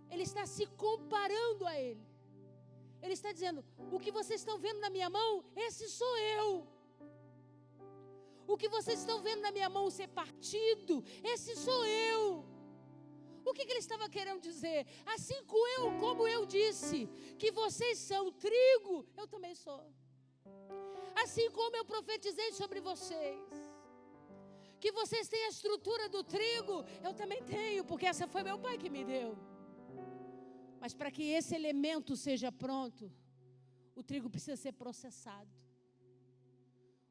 Ele está se comparando a ele. Ele está dizendo, o que vocês estão vendo na minha mão, esse sou eu. O que vocês estão vendo na minha mão ser partido, esse sou eu. O que ele estava querendo dizer? Assim como eu disse, que vocês são trigo, eu também sou. Assim como eu profetizei sobre vocês, que vocês têm a estrutura do trigo, eu também tenho, porque essa foi meu Pai que me deu. Mas para que esse elemento seja pronto, o trigo precisa ser processado.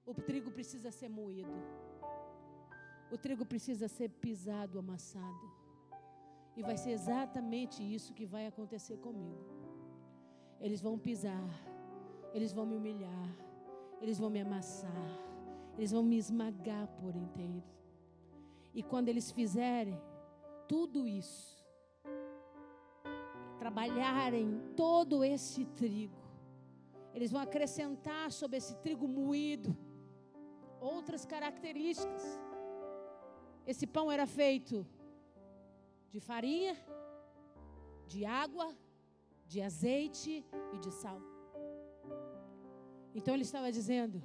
O trigo precisa ser moído. O trigo precisa ser pisado, amassado. E vai ser exatamente isso que vai acontecer comigo. Eles vão pisar, eles vão me humilhar, eles vão me amassar, eles vão me esmagar por inteiro. E quando eles fizerem tudo isso, trabalharem todo esse trigo, eles vão acrescentar sobre esse trigo moído outras características. Esse pão era feito de farinha, de água, de azeite e de sal. Então ele estava dizendo,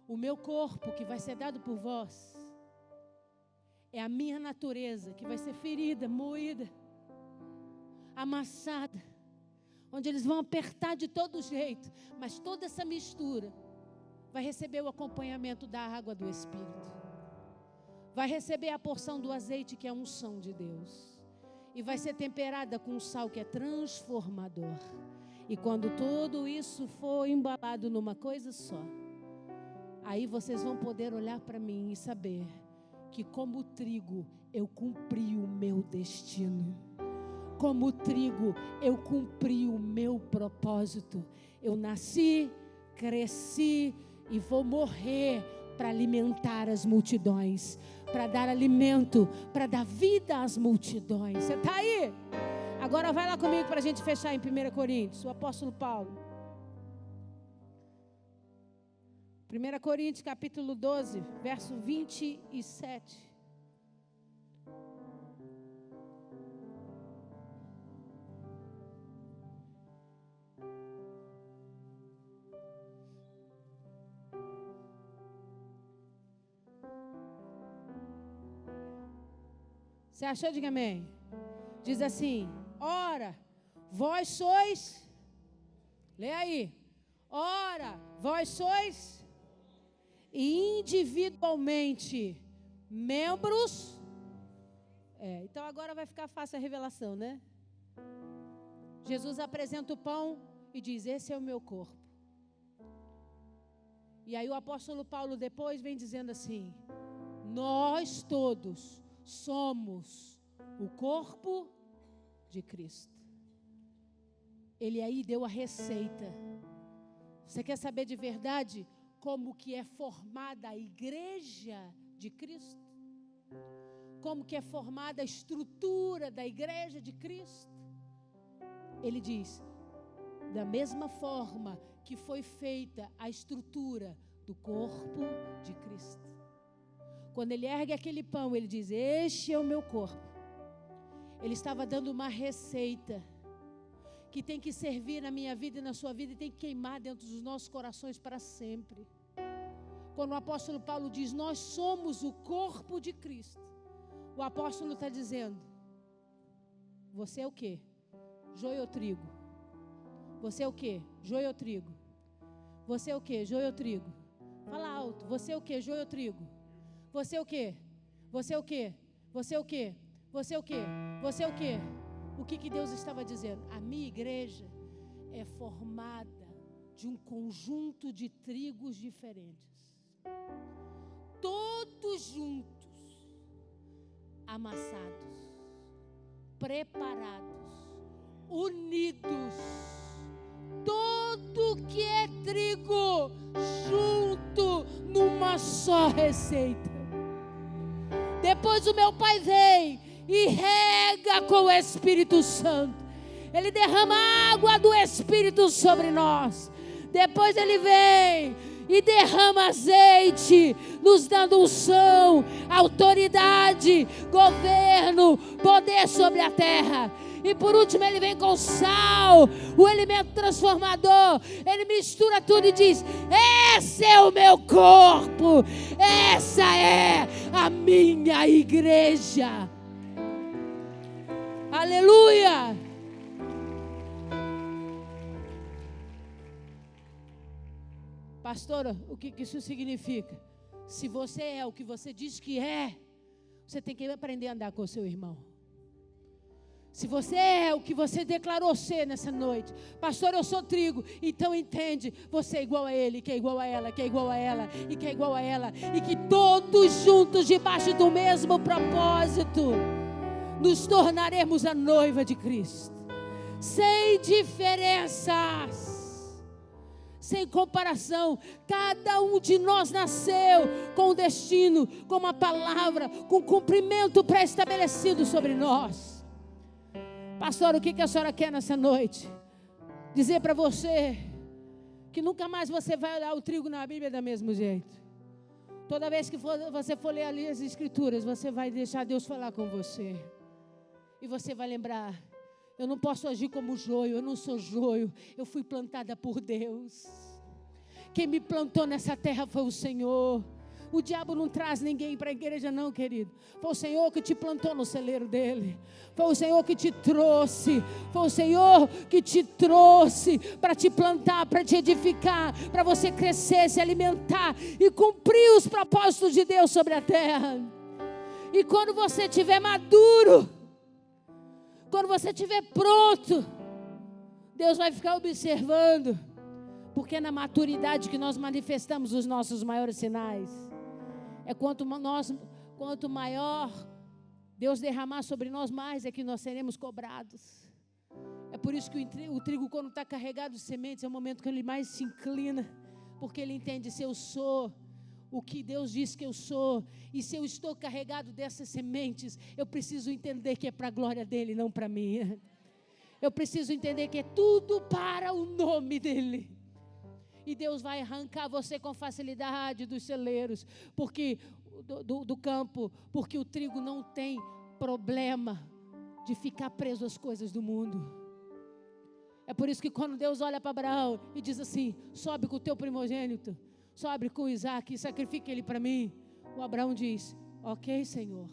o meu corpo que vai ser dado por vós, é a minha natureza que vai ser ferida, moída, amassada, onde eles vão apertar de todo jeito, mas toda essa mistura vai receber o acompanhamento da água do Espírito, vai receber a porção do azeite que é a unção de Deus, e vai ser temperada com o sal que é transformador. E quando tudo isso for embalado numa coisa só, aí vocês vão poder olhar para mim e saber que como trigo eu cumpri o meu destino. Como trigo eu cumpri o meu propósito. Eu nasci, cresci e vou morrer para alimentar as multidões, para dar alimento, para dar vida às multidões. Você está aí? Agora vai lá comigo para a gente fechar em 1 Coríntios, o apóstolo Paulo. 1 Coríntios capítulo 12, verso 27. Você achou? Diga amém. Diz assim, ora, vós sois, lê aí, ora, vós sois e individualmente membros. Então agora vai ficar fácil a revelação, né? Jesus apresenta o pão e diz: esse é o meu corpo. E aí o apóstolo Paulo depois vem dizendo assim: nós todos somos o corpo de Cristo. Ele aí deu a receita. Você quer saber de verdade como que é formada a igreja de Cristo? Como que é formada a estrutura da igreja de Cristo? Ele diz: da mesma forma que foi feita a estrutura do corpo de Cristo. Quando ele ergue aquele pão, ele diz: este é o meu corpo. Ele estava dando uma receita que tem que servir na minha vida e na sua vida e tem que queimar dentro dos nossos corações para sempre. Quando o apóstolo Paulo diz: nós somos o corpo de Cristo, o apóstolo está dizendo: você é o quê? Joio ou trigo? Você é o quê? Joio ou trigo? Você é o quê? Joio ou trigo? Fala alto. Você é o quê? Joio ou trigo? Você é o quê? Você é o quê? Você é o quê? Você é o quê? Você é o quê? O que Deus estava dizendo? A minha igreja é formada de um conjunto de trigos diferentes, todos juntos, amassados, preparados, unidos, todo que é trigo junto numa só receita. Depois o meu Pai vem e rega com o Espírito Santo. Ele derrama a água do Espírito sobre nós. Depois ele vem e derrama azeite, nos dando unção, autoridade, governo, poder sobre a terra. E por último ele vem com sal, o alimento transformador. Ele mistura tudo e diz: esse é o meu corpo, essa é a minha igreja. Aleluia! Pastora, o que isso significa? Se você é o que você diz que é, você tem que aprender a andar com o seu irmão. Se você é o que você declarou ser nessa noite: pastor, eu sou trigo, então entende, você é igual a ele, que é igual a ela, que é igual a ela, e que é igual a ela, e que todos juntos, debaixo do mesmo propósito, nos tornaremos a noiva de Cristo, sem diferenças, sem comparação. Cada um de nós nasceu com um destino, com uma palavra, com um cumprimento pré-estabelecido sobre nós. Pastor, o que a senhora quer nessa noite? Dizer para você que nunca mais você vai olhar o trigo na Bíblia do mesmo jeito. Toda vez que você for ler ali as Escrituras, você vai deixar Deus falar com você. E você vai lembrar: eu não posso agir como joio, eu não sou joio, eu fui plantada por Deus. Quem me plantou nessa terra foi o Senhor. O diabo não traz ninguém para a igreja não, querido. Foi o Senhor que te plantou no celeiro dele. Foi o Senhor que te trouxe. Foi o Senhor que te trouxe para te plantar, para te edificar, para você crescer, se alimentar e cumprir os propósitos de Deus sobre a terra. E quando você estiver maduro, quando você estiver pronto, Deus vai ficar observando, porque é na maturidade que nós manifestamos os nossos maiores sinais. É quanto maior Deus derramar sobre nós, mais é que nós seremos cobrados. É por isso que o trigo, quando está carregado de sementes, é o momento que ele mais se inclina, porque ele entende: se eu sou o que Deus diz que eu sou, e se eu estou carregado dessas sementes, eu preciso entender que é para a glória dele, não para mim. Eu preciso entender que é tudo para o nome dele. E Deus vai arrancar você com facilidade dos celeiros, porque do campo, porque o trigo não tem problema de ficar preso às coisas do mundo. É por isso que quando Deus olha para Abraão e diz assim: sobe com o teu primogênito, sobe com Isaac e sacrifica ele para mim, o Abraão diz: ok, Senhor.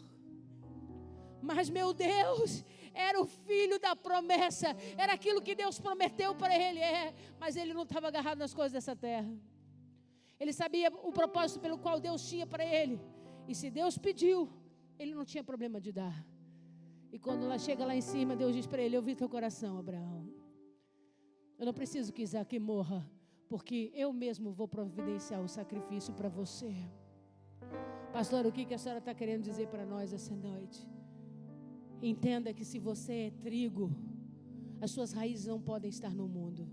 Mas meu Deus, era o filho da promessa, era aquilo que Deus prometeu para ele, mas ele não estava agarrado nas coisas dessa terra. Ele sabia o propósito pelo qual Deus tinha para ele. E se Deus pediu, ele não tinha problema de dar. E quando ela chega lá em cima, Deus diz para ele: eu vi teu coração, Abraão. Eu não preciso que Isaac morra, porque eu mesmo vou providenciar o sacrifício para você. Pastor, o que a senhora está querendo dizer para nós essa noite? Entenda que se você é trigo, as suas raízes não podem estar no mundo.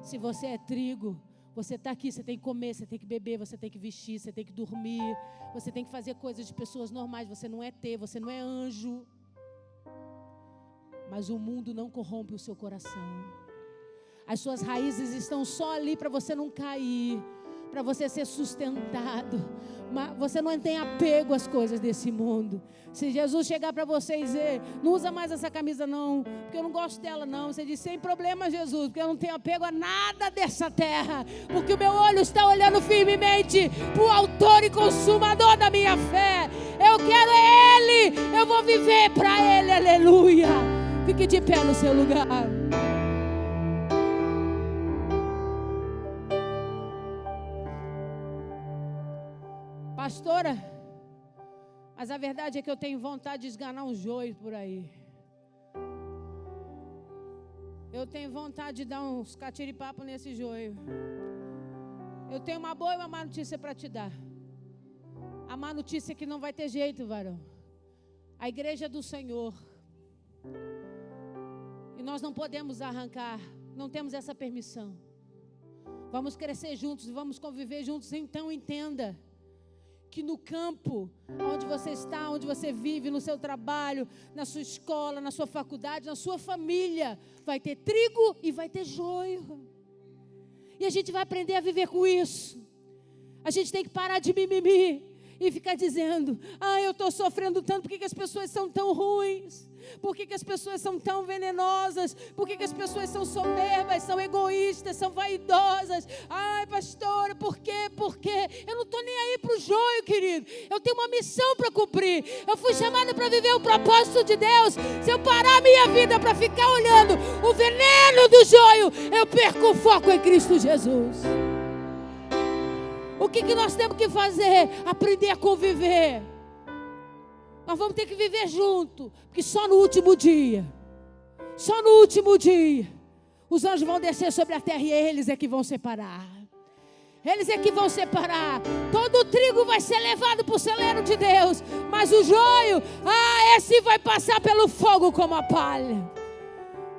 Se você é trigo, você está aqui, você tem que comer, você tem que beber, você tem que vestir, você tem que dormir, você tem que fazer coisas de pessoas normais. Você não é você não é anjo. Mas o mundo não corrompe o seu coração. As suas raízes estão só ali para você não cair, para você ser sustentado. Mas você não tem apego às coisas desse mundo. Se Jesus chegar para você e dizer: não usa mais essa camisa não, porque eu não gosto dela não, você diz: sem problema, Jesus, porque eu não tenho apego a nada dessa terra, porque o meu olho está olhando firmemente para o autor e consumador da minha fé. Eu quero Ele, eu vou viver para Ele, aleluia. Fique de pé no seu lugar. Pastora, mas a verdade é que eu tenho vontade de esganar um joio por aí. Eu tenho vontade de dar uns catiripapo nesse joio. Eu tenho uma boa e uma má notícia para te dar. A má notícia é que não vai ter jeito, varão. A igreja do Senhor. E nós não podemos arrancar, não temos essa permissão. Vamos crescer juntos, vamos conviver juntos, então entenda que no campo, onde você está, onde você vive, no seu trabalho, na sua escola, na sua faculdade, na sua família, vai ter trigo e vai ter joio. E a gente vai aprender a viver com isso. A gente tem que parar de mimimi e ficar dizendo: eu estou sofrendo tanto, por que as pessoas são tão ruins? Por que as pessoas são tão venenosas? Por que as pessoas são soberbas, são egoístas, são vaidosas? Ai, pastora, por quê? Por quê? Eu não estou nem aí para o joio, querido. Eu tenho uma missão para cumprir. Eu fui chamada para viver o propósito de Deus. Se eu parar a minha vida para ficar olhando o veneno do joio, eu perco o foco em Cristo Jesus. O que nós temos que fazer? Aprender a conviver. Nós vamos ter que viver junto, porque só no último dia, os anjos vão descer sobre a terra e eles é que vão separar. Eles é que vão separar. Todo o trigo vai ser levado para o celeiro de Deus, mas o joio, esse vai passar pelo fogo como a palha.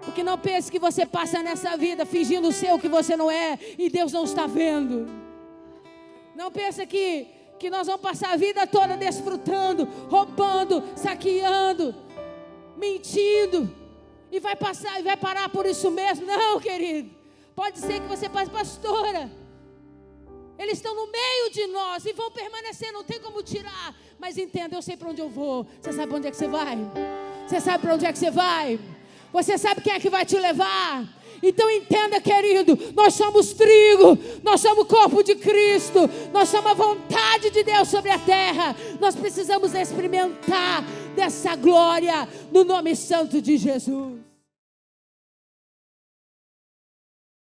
Porque não pense que você passa nessa vida fingindo ser o que você não é e Deus não está vendo. Não pense que nós vamos passar a vida toda desfrutando, roubando, saqueando, mentindo, e vai passar e vai parar por isso mesmo. Não, querido. Pode ser que você passe: pastora, eles estão no meio de nós e vão permanecer, não tem como tirar. Mas entenda, eu sei para onde eu vou. Você sabe para onde é que você vai? Você sabe para onde é que você vai? Você sabe quem é que vai te levar? Então entenda, querido, nós somos trigo, nós somos o corpo de Cristo, nós somos a vontade de Deus sobre a terra. Nós precisamos experimentar dessa glória no nome santo de Jesus.